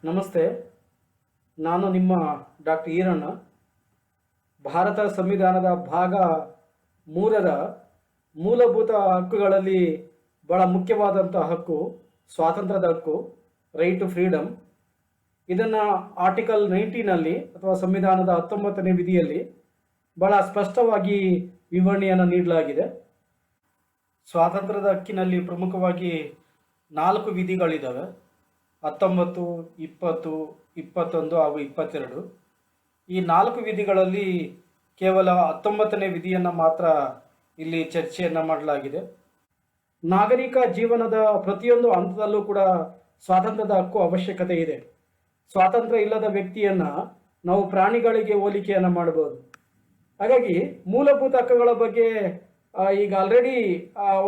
ನಮಸ್ತೆ. ನಾನು ನಿಮ್ಮ ಡಾಕ್ಟರ್ ಈರಣ್ಣ. ಭಾರತ ಸಂವಿಧಾನದ ಭಾಗ 3ರ ಮೂಲಭೂತ ಹಕ್ಕುಗಳಲ್ಲಿ ಬಹಳ ಮುಖ್ಯವಾದಂಥ ಹಕ್ಕು ಸ್ವಾತಂತ್ರ್ಯದ ಹಕ್ಕು, ರೈಟ್ ಟು ಫ್ರೀಡಮ್. ಇದನ್ನು ಆರ್ಟಿಕಲ್ 19ನಲ್ಲಿ ಅಥವಾ ಸಂವಿಧಾನದ 19ನೇ ವಿಧಿಯಲ್ಲಿ ಬಹಳ ಸ್ಪಷ್ಟವಾಗಿ ವಿವರಣೆಯನ್ನು ನೀಡಲಾಗಿದೆ. ಸ್ವಾತಂತ್ರ್ಯದ ಹಕ್ಕಿನಲ್ಲಿ ಪ್ರಮುಖವಾಗಿ 4 ವಿಧಿಗಳಿದ್ದಾವೆ: 19, 20, 21 ಹಾಗೂ 22. ಈ 4 ವಿಧಿಗಳಲ್ಲಿ ಕೇವಲ 19ನೇ ವಿಧಿಯನ್ನು ಮಾತ್ರ ಇಲ್ಲಿ ಚರ್ಚೆಯನ್ನು ಮಾಡಲಾಗಿದೆ. ನಾಗರಿಕ ಜೀವನದ ಪ್ರತಿಯೊಂದು ಹಂತದಲ್ಲೂ ಕೂಡ ಸ್ವಾತಂತ್ರ್ಯದ ಹಕ್ಕು ಅವಶ್ಯಕತೆ ಇದೆ. ಸ್ವಾತಂತ್ರ್ಯ ಇಲ್ಲದ ವ್ಯಕ್ತಿಯನ್ನು ನಾವು ಪ್ರಾಣಿಗಳಿಗೆ ಹೋಲಿಕೆಯನ್ನು ಮಾಡಬಹುದು. ಹಾಗಾಗಿ ಮೂಲಭೂತ ಹಕ್ಕುಗಳ ಬಗ್ಗೆ ಈಗ ಆಲ್ರೆಡಿ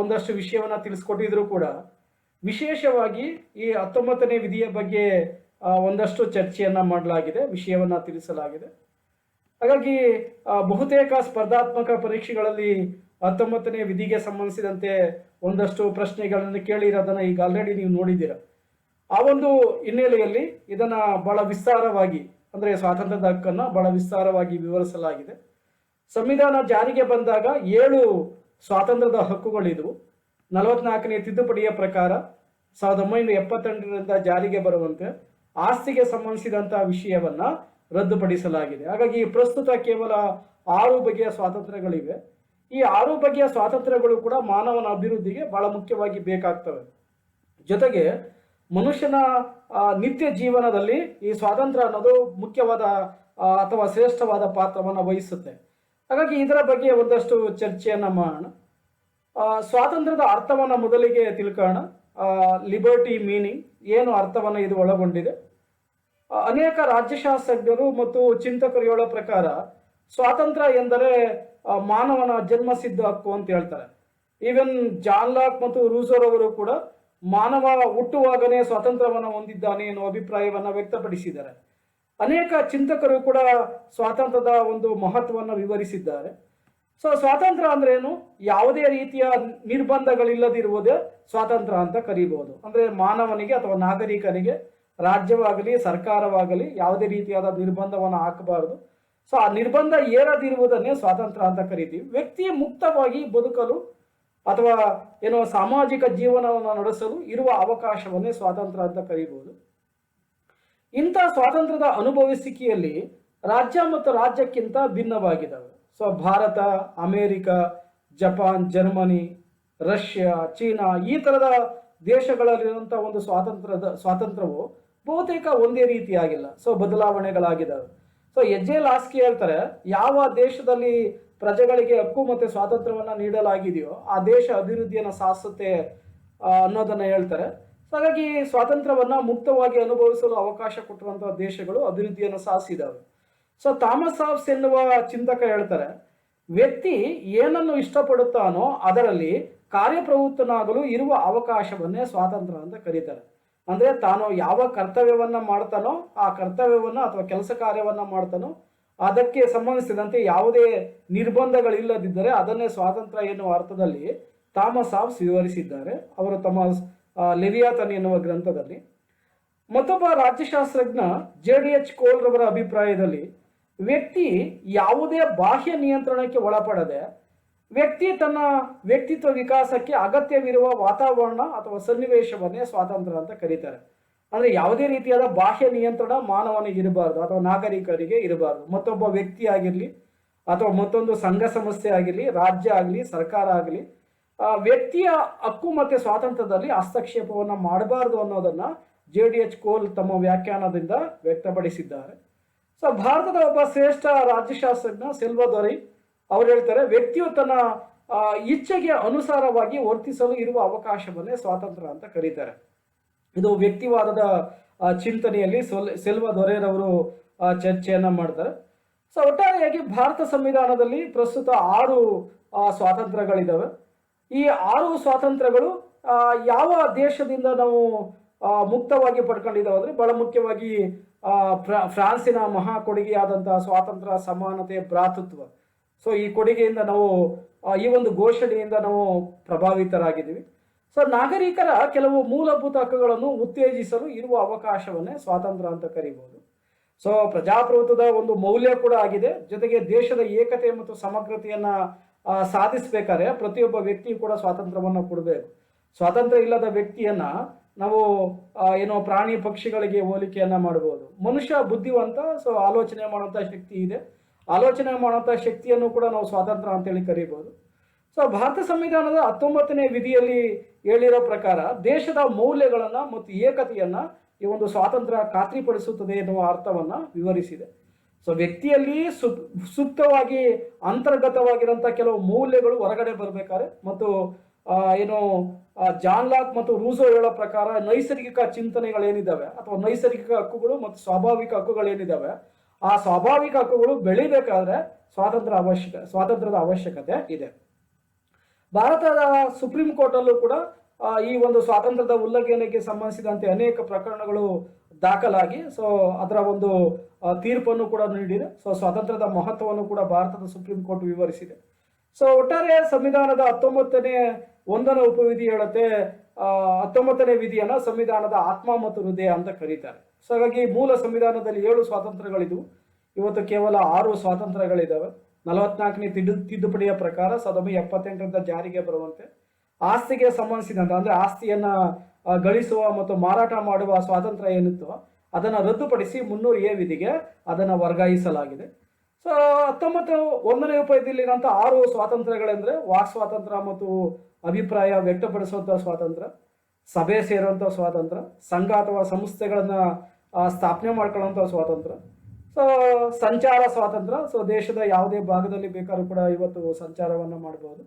ಒಂದಷ್ಟು ವಿಷಯವನ್ನು ತಿಳಿಸ್ಕೊಟ್ಟಿದ್ರು ಕೂಡ ವಿಶೇಷವಾಗಿ ಈ 19ನೇ ವಿಧಿಯ ಬಗ್ಗೆ ಒಂದಷ್ಟು ಚರ್ಚೆಯನ್ನು ಮಾಡಲಾಗಿದೆ, ವಿಷಯವನ್ನು ತಿಳಿಸಲಾಗಿದೆ. ಹಾಗಾಗಿ ಬಹುತೇಕ ಸ್ಪರ್ಧಾತ್ಮಕ ಪರೀಕ್ಷೆಗಳಲ್ಲಿ 19ನೇ ವಿಧಿಗೆ ಸಂಬಂಧಿಸಿದಂತೆ ಒಂದಷ್ಟು ಪ್ರಶ್ನೆಗಳನ್ನು ಕೇಳಿರೋದನ್ನು ಈಗ ಆಲ್ರೆಡಿ ನೀವು ನೋಡಿದ್ದೀರ. ಆ ಒಂದು ಹಿನ್ನೆಲೆಯಲ್ಲಿ ಇದನ್ನು ಬಹಳ ವಿಸ್ತಾರವಾಗಿ, ಅಂದರೆ ಸ್ವಾತಂತ್ರ್ಯದ ಹಕ್ಕನ್ನು ಬಹಳ ವಿಸ್ತಾರವಾಗಿ ವಿವರಿಸಲಾಗಿದೆ. ಸಂವಿಧಾನ ಜಾರಿಗೆ ಬಂದಾಗ 7 ಸ್ವಾತಂತ್ರ್ಯದ ಹಕ್ಕುಗಳಿದ್ವು. 44ನೇ ತಿದ್ದುಪಡಿಯ ಪ್ರಕಾರ 1978ರಿಂದ ಜಾರಿಗೆ ಬರುವಂತೆ ಆಸ್ತಿಗೆ ಸಂಬಂಧಿಸಿದಂಥ ವಿಷಯವನ್ನು ರದ್ದುಪಡಿಸಲಾಗಿದೆ. ಹಾಗಾಗಿ ಪ್ರಸ್ತುತ ಕೇವಲ 6 ಬಗೆಯ ಸ್ವಾತಂತ್ರ್ಯಗಳಿವೆ. ಈ 6 ಬಗೆಯ ಸ್ವಾತಂತ್ರ್ಯಗಳು ಕೂಡ ಮಾನವನ ಅಭಿವೃದ್ಧಿಗೆ ಬಹಳ ಮುಖ್ಯವಾಗಿ ಬೇಕಾಗ್ತವೆ. ಜೊತೆಗೆ ಮನುಷ್ಯನ ನಿತ್ಯ ಜೀವನದಲ್ಲಿ ಈ ಸ್ವಾತಂತ್ರ್ಯ ಅನ್ನೋದು ಮುಖ್ಯವಾದ ಅಥವಾ ಶ್ರೇಷ್ಠವಾದ ಪಾತ್ರವನ್ನು ವಹಿಸುತ್ತೆ. ಹಾಗಾಗಿ ಇದರ ಬಗ್ಗೆ ಒಂದಷ್ಟು ಚರ್ಚೆಯನ್ನು ಮಾಡೋಣ. ಸ್ವಾತಂತ್ರ್ಯದ ಅರ್ಥವನ್ನು ಮೊದಲಿಗೆ ತಿಳ್ಕೋಣ. ಲಿಬರ್ಟಿ ಮೀನಿಂಗ್ ಏನು, ಅರ್ಥವನ್ನು ಇದು ಒಳಗೊಂಡಿದೆ. ಅನೇಕ ರಾಜ್ಯಶಾಸ್ತ್ರಜ್ಞರು ಮತ್ತು ಚಿಂತಕರು ಹೇಳೋ ಪ್ರಕಾರ ಸ್ವಾತಂತ್ರ್ಯ ಎಂದರೆ ಮಾನವನ ಜನ್ಮಸಿದ್ಧ ಹಕ್ಕು ಅಂತ ಹೇಳ್ತಾರೆ. ಈವನ್ ಜಾನ್ ಲಾಕ್ ಮತ್ತು ರೂಸೋರ್ ಅವರು ಕೂಡ ಮಾನವ ಹುಟ್ಟುವಾಗನೇ ಸ್ವಾತಂತ್ರ್ಯವನ್ನು ಹೊಂದಿದ್ದಾನೆ ಎನ್ನುವ ಅಭಿಪ್ರಾಯವನ್ನು ವ್ಯಕ್ತಪಡಿಸಿದ್ದಾರೆ. ಅನೇಕ ಚಿಂತಕರು ಕೂಡ ಸ್ವಾತಂತ್ರ್ಯದ ಒಂದು ಮಹತ್ವವನ್ನು ವಿವರಿಸಿದ್ದಾರೆ. ಸೊ ಸ್ವಾತಂತ್ರ್ಯ ಅಂದ್ರೆ ಏನು? ಯಾವುದೇ ರೀತಿಯ ನಿರ್ಬಂಧಗಳಿಲ್ಲದಿರುವುದೇ ಸ್ವಾತಂತ್ರ್ಯ ಅಂತ ಕರೀಬಹುದು. ಅಂದ್ರೆ ಮಾನವನಿಗೆ ಅಥವಾ ನಾಗರಿಕನಿಗೆ ರಾಜ್ಯವಾಗಲಿ ಸರ್ಕಾರವಾಗಲಿ ಯಾವುದೇ ರೀತಿಯಾದ ನಿರ್ಬಂಧವನ್ನು ಹಾಕಬಾರದು. ಸೊ ಆ ನಿರ್ಬಂಧ ಏರದಿರುವುದನ್ನೇ ಸ್ವಾತಂತ್ರ್ಯ ಅಂತ ಕರಿತೀವಿ. ವ್ಯಕ್ತಿ ಮುಕ್ತವಾಗಿ ಬದುಕಲು ಅಥವಾ ಏನೋ ಸಾಮಾಜಿಕ ಜೀವನವನ್ನು ನಡೆಸಲು ಇರುವ ಅವಕಾಶವನ್ನೇ ಸ್ವಾತಂತ್ರ್ಯ ಅಂತ ಕರೀಬಹುದು. ಇಂಥ ಸ್ವಾತಂತ್ರ್ಯದ ಅನುಭವಿಸಿಕೆಯಲ್ಲಿ ರಾಜ್ಯ ಮತ್ತು ರಾಜ್ಯಕ್ಕಿಂತ ಭಿನ್ನವಾಗಿದ್ದಾವೆ. So Bharat, America, Japan, Germany, Russia, China ಈ ಥರದ ದೇಶಗಳಲ್ಲಿರುವಂಥ ಒಂದು ಸ್ವಾತಂತ್ರ್ಯವು ಬಹುತೇಕ ಒಂದೇ ರೀತಿಯಾಗಿಲ್ಲ. ಸೊ ಬದಲಾವಣೆಗಳಾಗಿದ್ದಾವೆ. ಸೊ ಹೆಜ್ಜೆ ಲಾಸ್ಕಿ ಹೇಳ್ತಾರೆ, ಯಾವ ದೇಶದಲ್ಲಿ ಪ್ರಜೆಗಳಿಗೆ ಹಕ್ಕು ಮತ್ತು ಸ್ವಾತಂತ್ರ್ಯವನ್ನು ನೀಡಲಾಗಿದೆಯೋ ಆ ದೇಶ ಅಭಿವೃದ್ಧಿಯನ್ನು ಸಾಧಿಸುತ್ತೆ ಅನ್ನೋದನ್ನು ಹೇಳ್ತಾರೆ. ಸೊ ಹಾಗಾಗಿ ಸ್ವಾತಂತ್ರ್ಯವನ್ನು ಮುಕ್ತವಾಗಿ ಅನುಭವಿಸಲು ಅವಕಾಶ ಕೊಟ್ಟಿರುವಂತಹ ದೇಶಗಳು ಅಭಿವೃದ್ಧಿಯನ್ನು ಸಾಧಿಸಿದಾವೆ. ಸೊ ಥಾಮಸ್ ಹಾಬ್ಸ್ ಎನ್ನುವ ಚಿಂತಕ ಹೇಳ್ತಾರೆ, ವ್ಯಕ್ತಿ ಏನನ್ನು ಇಷ್ಟಪಡುತ್ತಾನೋ ಅದರಲ್ಲಿ ಕಾರ್ಯಪ್ರವೃತ್ತನಾಗಲು ಇರುವ ಅವಕಾಶವನ್ನೇ ಸ್ವಾತಂತ್ರ್ಯ ಅಂತ ಕರೀತಾರೆ. ಅಂದರೆ ತಾನು ಯಾವ ಕರ್ತವ್ಯವನ್ನು ಮಾಡ್ತಾನೋ ಆ ಕರ್ತವ್ಯವನ್ನು ಅಥವಾ ಕೆಲಸ ಕಾರ್ಯವನ್ನು ಮಾಡ್ತಾನೋ ಅದಕ್ಕೆ ಸಂಬಂಧಿಸಿದಂತೆ ಯಾವುದೇ ನಿರ್ಬಂಧಗಳಿಲ್ಲದಿದ್ದರೆ ಅದನ್ನೇ ಸ್ವಾತಂತ್ರ್ಯ ಎನ್ನುವ ಅರ್ಥದಲ್ಲಿ ಥಾಮಸ್ ಹಾಬ್ಸ್ ವಿವರಿಸಿದ್ದಾರೆ ಅವರು ತಮ್ಮ ಲೆವಿಯಾಥನ್ ಎನ್ನುವ ಗ್ರಂಥದಲ್ಲಿ. ಮತ್ತೊಬ್ಬ ರಾಜ್ಯಶಾಸ್ತ್ರಜ್ಞ JDH ಕೋಲ್ ರವರ ಅಭಿಪ್ರಾಯದಲ್ಲಿ ವ್ಯಕ್ತಿ ಯಾವುದೇ ಬಾಹ್ಯ ನಿಯಂತ್ರಣಕ್ಕೆ ಒಳಪಡದೆ ವ್ಯಕ್ತಿ ತನ್ನ ವ್ಯಕ್ತಿತ್ವ ವಿಕಾಸಕ್ಕೆ ಅಗತ್ಯವಿರುವ ವಾತಾವರಣ ಅಥವಾ ಸನ್ನಿವೇಶವನ್ನೇ ಸ್ವಾತಂತ್ರ್ಯ ಅಂತ ಕರೀತಾರೆ. ಅಂದರೆ ಯಾವುದೇ ರೀತಿಯಾದ ಬಾಹ್ಯ ನಿಯಂತ್ರಣ ಮಾನವನಿಗೆ ಇರಬಾರ್ದು ಅಥವಾ ನಾಗರಿಕರಿಗೆ ಇರಬಾರ್ದು. ಮತ್ತೊಬ್ಬ ವ್ಯಕ್ತಿ ಆಗಿರಲಿ ಅಥವಾ ಮತ್ತೊಂದು ಸಂಘ ಸಂಸ್ಥೆ ಆಗಿರಲಿ, ರಾಜ್ಯ ಆಗಲಿ, ಸರ್ಕಾರ ಆಗಲಿ ವ್ಯಕ್ತಿಯ ಹಕ್ಕು ಮತ್ತು ಸ್ವಾತಂತ್ರ್ಯದಲ್ಲಿ ಹಸ್ತಕ್ಷೇಪವನ್ನು ಮಾಡಬಾರ್ದು ಅನ್ನೋದನ್ನು JDH ಕೋಲ್ ತಮ್ಮ ವ್ಯಾಖ್ಯಾನದಿಂದ ವ್ಯಕ್ತಪಡಿಸಿದ್ದಾರೆ. ಸೊ ಭಾರತದ ಒಬ್ಬ ಶ್ರೇಷ್ಠ ರಾಜ್ಯಶಾಸ್ತ್ರಜ್ಞ ಸೆಲ್ವದೊರೈ ಅವರು ಹೇಳ್ತಾರೆ, ವ್ಯಕ್ತಿಯು ತನ್ನ ಇಚ್ಛೆಗೆ ಅನುಸಾರವಾಗಿ ವರ್ತಿಸಲು ಇರುವ ಅವಕಾಶವನ್ನೇ ಸ್ವಾತಂತ್ರ್ಯ ಅಂತ ಕರೀತಾರೆ. ಇದು ವ್ಯಕ್ತಿವಾದದ ಚಿಂತನೆಯಲ್ಲಿ ಸೆಲ್ವದೊರೈರವರು ಚರ್ಚೆಯನ್ನು ಮಾಡ್ತಾರೆ. ಸೊ ಒಟ್ಟಾರೆಯಾಗಿ ಭಾರತ ಸಂವಿಧಾನದಲ್ಲಿ ಪ್ರಸ್ತುತ 6 ಸ್ವಾತಂತ್ರ್ಯಗಳಿದ್ದಾವೆ. ಈ 6 ಸ್ವಾತಂತ್ರ್ಯಗಳು ಯಾವ ದೇಶದಿಂದ ನಾವು ಮುಕ್ತವಾಗಿ ಪಡ್ಕೊಂಡಿದ್ದಾವೆ ಅಂದರೆ ಬಹಳ ಮುಖ್ಯವಾಗಿ ಫ್ರಾನ್ಸಿನ ಮಹಾ ಕೊಡುಗೆಯಾದಂತಹ ಸ್ವಾತಂತ್ರ್ಯ, ಸಮಾನತೆ, ಭ್ರಾತೃತ್ವ. ಸೊ ಈ ಕೊಡುಗೆಯಿಂದ ನಾವು ಈ ಒಂದು ಘೋಷಣೆಯಿಂದ ನಾವು ಪ್ರಭಾವಿತರಾಗಿದ್ದೀವಿ. ಸೊ ನಾಗರಿಕರ ಕೆಲವು ಮೂಲಭೂತ ಹಕ್ಕುಗಳನ್ನು ಉತ್ತೇಜಿಸಲು ಇರುವ ಅವಕಾಶವನ್ನೇ ಸ್ವಾತಂತ್ರ್ಯ ಅಂತ ಕರೀಬಹುದು. ಸೊ ಪ್ರಜಾಪ್ರಭುತ್ವದ ಒಂದು ಮೌಲ್ಯ ಕೂಡ ಆಗಿದೆ. ಜೊತೆಗೆ ದೇಶದ ಏಕತೆ ಮತ್ತು ಸಮಗ್ರತೆಯನ್ನ ಸಾಧಿಸಬೇಕಾದ್ರೆ ಪ್ರತಿಯೊಬ್ಬ ವ್ಯಕ್ತಿಯು ಕೂಡ ಸ್ವಾತಂತ್ರ್ಯವನ್ನು ಕೊಡಬೇಕು. ಸ್ವಾತಂತ್ರ್ಯ ಇಲ್ಲದ ವ್ಯಕ್ತಿಯನ್ನ ನಾವು ಏನೋ ಪ್ರಾಣಿ ಪಕ್ಷಿಗಳಿಗೆ ಹೋಲಿಕೆಯನ್ನ ಮಾಡಬಹುದು. ಮನುಷ್ಯ ಬುದ್ಧಿವಂತ, ಸೊ ಆಲೋಚನೆ ಮಾಡುವಂತ ಶಕ್ತಿ ಇದೆ. ಆಲೋಚನೆ ಮಾಡುವಂತ ಶಕ್ತಿಯನ್ನು ಕೂಡ ನಾವು ಸ್ವಾತಂತ್ರ್ಯ ಅಂತೇಳಿ ಕರೀಬಹುದು. ಸೊ ಭಾರತ ಸಂವಿಧಾನದ 19ನೇ ವಿಧಿಯಲ್ಲಿ ಹೇಳಿರೋ ಪ್ರಕಾರ ದೇಶದ ಮೌಲ್ಯಗಳನ್ನ ಮತ್ತು ಏಕತೆಯನ್ನ ಈ ಒಂದು ಸ್ವಾತಂತ್ರ್ಯ ಖಾತ್ರಿಪಡಿಸುತ್ತದೆ ಎನ್ನುವ ಅರ್ಥವನ್ನ ವಿವರಿಸಿದೆ. ಸೊ ವ್ಯಕ್ತಿಯಲ್ಲಿ ಸೂಕ್ತವಾಗಿ ಅಂತರ್ಗತವಾಗಿರುವಂತಹ ಕೆಲವು ಮೌಲ್ಯಗಳು ಹೊರಗಡೆ ಬರಬೇಕಾದ್ರೆ ಮತ್ತು ಏನು ಜಾನ್ ಲಾಕ್ ಮತ್ತು ರೂಸೋ ಹೇಳೋ ಪ್ರಕಾರ ನೈಸರ್ಗಿಕ ಚಿಂತನೆಗಳೇನಿದ್ದಾವೆ ಅಥವಾ ನೈಸರ್ಗಿಕ ಹಕ್ಕುಗಳು ಮತ್ತು ಸ್ವಾಭಾವಿಕ ಹಕ್ಕುಗಳೇನಿದ್ದಾವೆ, ಆ ಸ್ವಾಭಾವಿಕ ಹಕ್ಕುಗಳು ಬೆಳಿಬೇಕಾದ್ರೆ ಸ್ವಾತಂತ್ರ್ಯದ ಅವಶ್ಯಕತೆ ಇದೆ. ಭಾರತದ ಸುಪ್ರೀಂ ಕೋರ್ಟ್ ಅಲ್ಲೂ ಕೂಡ ಈ ಒಂದು ಸ್ವಾತಂತ್ರ್ಯದ ಉಲ್ಲಂಘನೆಗೆ ಸಂಬಂಧಿಸಿದಂತೆ ಅನೇಕ ಪ್ರಕರಣಗಳು ದಾಖಲಾಗಿ ಸೊ ಅದರ ಒಂದು ತೀರ್ಪನ್ನು ಕೂಡ ನೀಡಿದೆ. ಸೊ ಸ್ವಾತಂತ್ರ್ಯದ ಮಹತ್ವವನ್ನು ಕೂಡ ಭಾರತದ ಸುಪ್ರೀಂ ಕೋರ್ಟ್ ವಿವರಿಸಿದೆ. ಸೊ ಒಟ್ಟಾರೆ ಸಂವಿಧಾನದ 19ನೇ ಉಪವಿಧಿ ಹೇಳುತ್ತೆ 19ನೇ ವಿಧಿಯನ್ನ ಸಂವಿಧಾನದ ಆತ್ಮ ಮತ್ತು ಹೃದಯ ಅಂತ ಕರೀತಾರೆ. ಸೊ ಹಾಗಾಗಿ ಮೂಲ ಸಂವಿಧಾನದಲ್ಲಿ 7 ಸ್ವಾತಂತ್ರ್ಯಗಳಿದ್ವು. ಇವತ್ತು ಕೇವಲ 6 ಸ್ವಾತಂತ್ರ್ಯಗಳಿದ್ದಾವೆ. 44ನೇ ತಿದ್ದುಪಡಿಯ ಪ್ರಕಾರ 1978ರಿಂದ ಜಾರಿಗೆ ಬರುವಂತೆ ಆಸ್ತಿಗೆ ಸಂಬಂಧಿಸಿದಂತೆ ಅಂದ್ರೆ ಆಸ್ತಿಯನ್ನ ಗಳಿಸುವ ಮತ್ತು ಮಾರಾಟ ಮಾಡುವ ಸ್ವಾತಂತ್ರ್ಯ ಏನಿತ್ತು ಅದನ್ನು ರದ್ದುಪಡಿಸಿ 300A ವಿಧಿಗೆ ಅದನ್ನು ವರ್ಗಾಯಿಸಲಾಗಿದೆ. ಸೊ 1ನೇ ಉಪವಿಧಿಯಲ್ಲಿರುವಂತಹ 6 ಸ್ವಾತಂತ್ರ್ಯಗಳೆಂದ್ರೆ ವಾಕ್ ಸ್ವಾತಂತ್ರ್ಯ ಮತ್ತು ಅಭಿಪ್ರಾಯ ವ್ಯಕ್ತಪಡಿಸುವಂತಹ ಸ್ವಾತಂತ್ರ್ಯ, ಸಭೆ ಸೇರುವಂತಹ ಸ್ವಾತಂತ್ರ್ಯ, ಸಂಘ ಅಥವಾ ಸಂಸ್ಥೆಗಳನ್ನ ಸ್ಥಾಪನೆ ಮಾಡ್ಕೊಳ್ಳುವಂತಹ ಸ್ವಾತಂತ್ರ್ಯ, ಸೊ ಸಂಚಾರ ಸ್ವಾತಂತ್ರ್ಯ, ಸೊ ದೇಶದ ಯಾವುದೇ ಭಾಗದಲ್ಲಿ ಬೇಕಾದ್ರೂ ಕೂಡ ಇವತ್ತು ಸಂಚಾರವನ್ನ ಮಾಡಬಹುದು.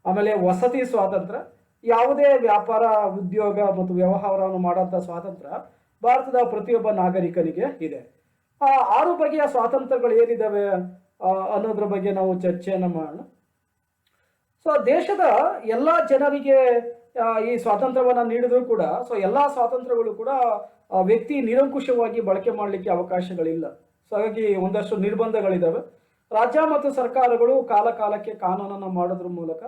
ಆಮೇಲೆ ವಸತಿ ಸ್ವಾತಂತ್ರ್ಯ, ಯಾವುದೇ ವ್ಯಾಪಾರ ಉದ್ಯೋಗ ಮತ್ತು ವ್ಯವಹಾರವನ್ನು ಮಾಡುವಂತಹ ಸ್ವಾತಂತ್ರ್ಯ ಭಾರತದ ಪ್ರತಿಯೊಬ್ಬ ನಾಗರಿಕನಿಗೆ ಇದೆ. ಆ 6 ಬಗೆಯ ಸ್ವಾತಂತ್ರ್ಯಗಳು ಏನಿದಾವೆ ಅನ್ನೋದ್ರ ಬಗ್ಗೆ ನಾವು ಚರ್ಚೆಯನ್ನು ಮಾಡೋಣ. ಸೊ ದೇಶದ ಎಲ್ಲ ಜನರಿಗೆ ಈ ಸ್ವಾತಂತ್ರ್ಯವನ್ನ ನೀಡಿದ್ರು ಕೂಡ ಸೊ ಎಲ್ಲಾ ಸ್ವಾತಂತ್ರ್ಯಗಳು ಕೂಡ ವ್ಯಕ್ತಿ ನಿರಂಕುಶವಾಗಿ ಬಳಕೆ ಮಾಡಲಿಕ್ಕೆ ಅವಕಾಶಗಳಿಲ್ಲ. ಸೊ ಹಾಗಾಗಿ ಒಂದಷ್ಟು ನಿರ್ಬಂಧಗಳಿದಾವೆ. ರಾಜ್ಯ ಮತ್ತು ಸರ್ಕಾರಗಳು ಕಾಲ ಕಾಲಕ್ಕೆ ಕಾನೂನನ್ನು ಮಾಡೋದ್ರ ಮೂಲಕ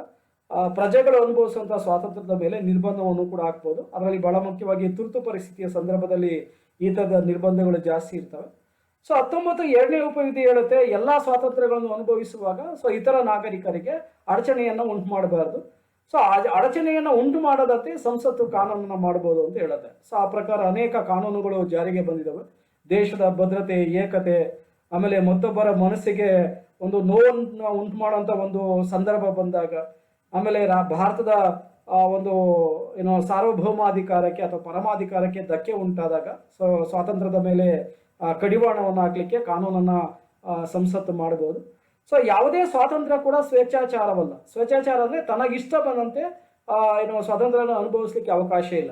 ಪ್ರಜೆಗಳು ಅನುಭವಿಸುವಂತಹ ಸ್ವಾತಂತ್ರ್ಯದ ಮೇಲೆ ನಿರ್ಬಂಧವನ್ನು ಕೂಡ ಹಾಕ್ಬೋದು. ಅದರಲ್ಲಿ ಬಹಳ ಮುಖ್ಯವಾಗಿ ತುರ್ತು ಪರಿಸ್ಥಿತಿಯ ಸಂದರ್ಭದಲ್ಲಿ ಈ ತರದ ನಿರ್ಬಂಧಗಳು ಜಾಸ್ತಿ ಇರ್ತವೆ. ಸೊ 2ನೇ ಉಪವಿಧಿ ಹೇಳುತ್ತೆ ಎಲ್ಲಾ ಸ್ವಾತಂತ್ರ್ಯಗಳನ್ನು ಅನುಭವಿಸುವಾಗ ಸೊ ಇತರ ನಾಗರಿಕರಿಗೆ ಅಡಚಣೆಯನ್ನು ಉಂಟು ಮಾಡಬಾರದು. ಸೊ ಅಡಚಣೆಯನ್ನು ಉಂಟು ಮಾಡದಂತೆ ಸಂಸತ್ತು ಕಾನೂನನ್ನು ಮಾಡಬಹುದು ಅಂತ ಹೇಳುತ್ತೆ. ಸೊ ಆ ಪ್ರಕಾರ ಅನೇಕ ಕಾನೂನುಗಳು ಜಾರಿಗೆ ಬಂದಿದ್ದಾವೆ. ದೇಶದ ಭದ್ರತೆ, ಏಕತೆ, ಆಮೇಲೆ ಮತ್ತೊಬ್ಬರ ಮನಸ್ಸಿಗೆ ಒಂದು ನೋವನ್ನು ಉಂಟು ಮಾಡುವಂತ ಒಂದು ಸಂದರ್ಭ ಬಂದಾಗ, ಆಮೇಲೆ ಭಾರತದ ಒಂದು ಏನೋ ಸಾರ್ವಭೌಮಾಧಿಕಾರಕ್ಕೆ ಅಥವಾ ಪರಮಾಧಿಕಾರಕ್ಕೆ ಧಕ್ಕೆ ಉಂಟಾದಾಗ ಸೊ ಸ್ವಾತಂತ್ರ್ಯದ ಮೇಲೆ ಕಡಿವಾಣವನ್ನು ಹಾಕ್ಲಿಕ್ಕೆ ಕಾನೂನನ್ನ ಸಂಸತ್ತು ಮಾಡಬಹುದು. ಸೊ ಯಾವುದೇ ಸ್ವಾತಂತ್ರ್ಯ ಕೂಡ ಸ್ವೇಚ್ಛಾಚಾರವಲ್ಲ. ಸ್ವೇಚ್ಛಾಚಾರ ಅಂದ್ರೆ ತನಗಿಷ್ಟ ಬಂದಂತೆ ಏನೋ ಸ್ವಾತಂತ್ರ್ಯನ ಅನುಭವಿಸ್ಲಿಕ್ಕೆ ಅವಕಾಶ ಇಲ್ಲ.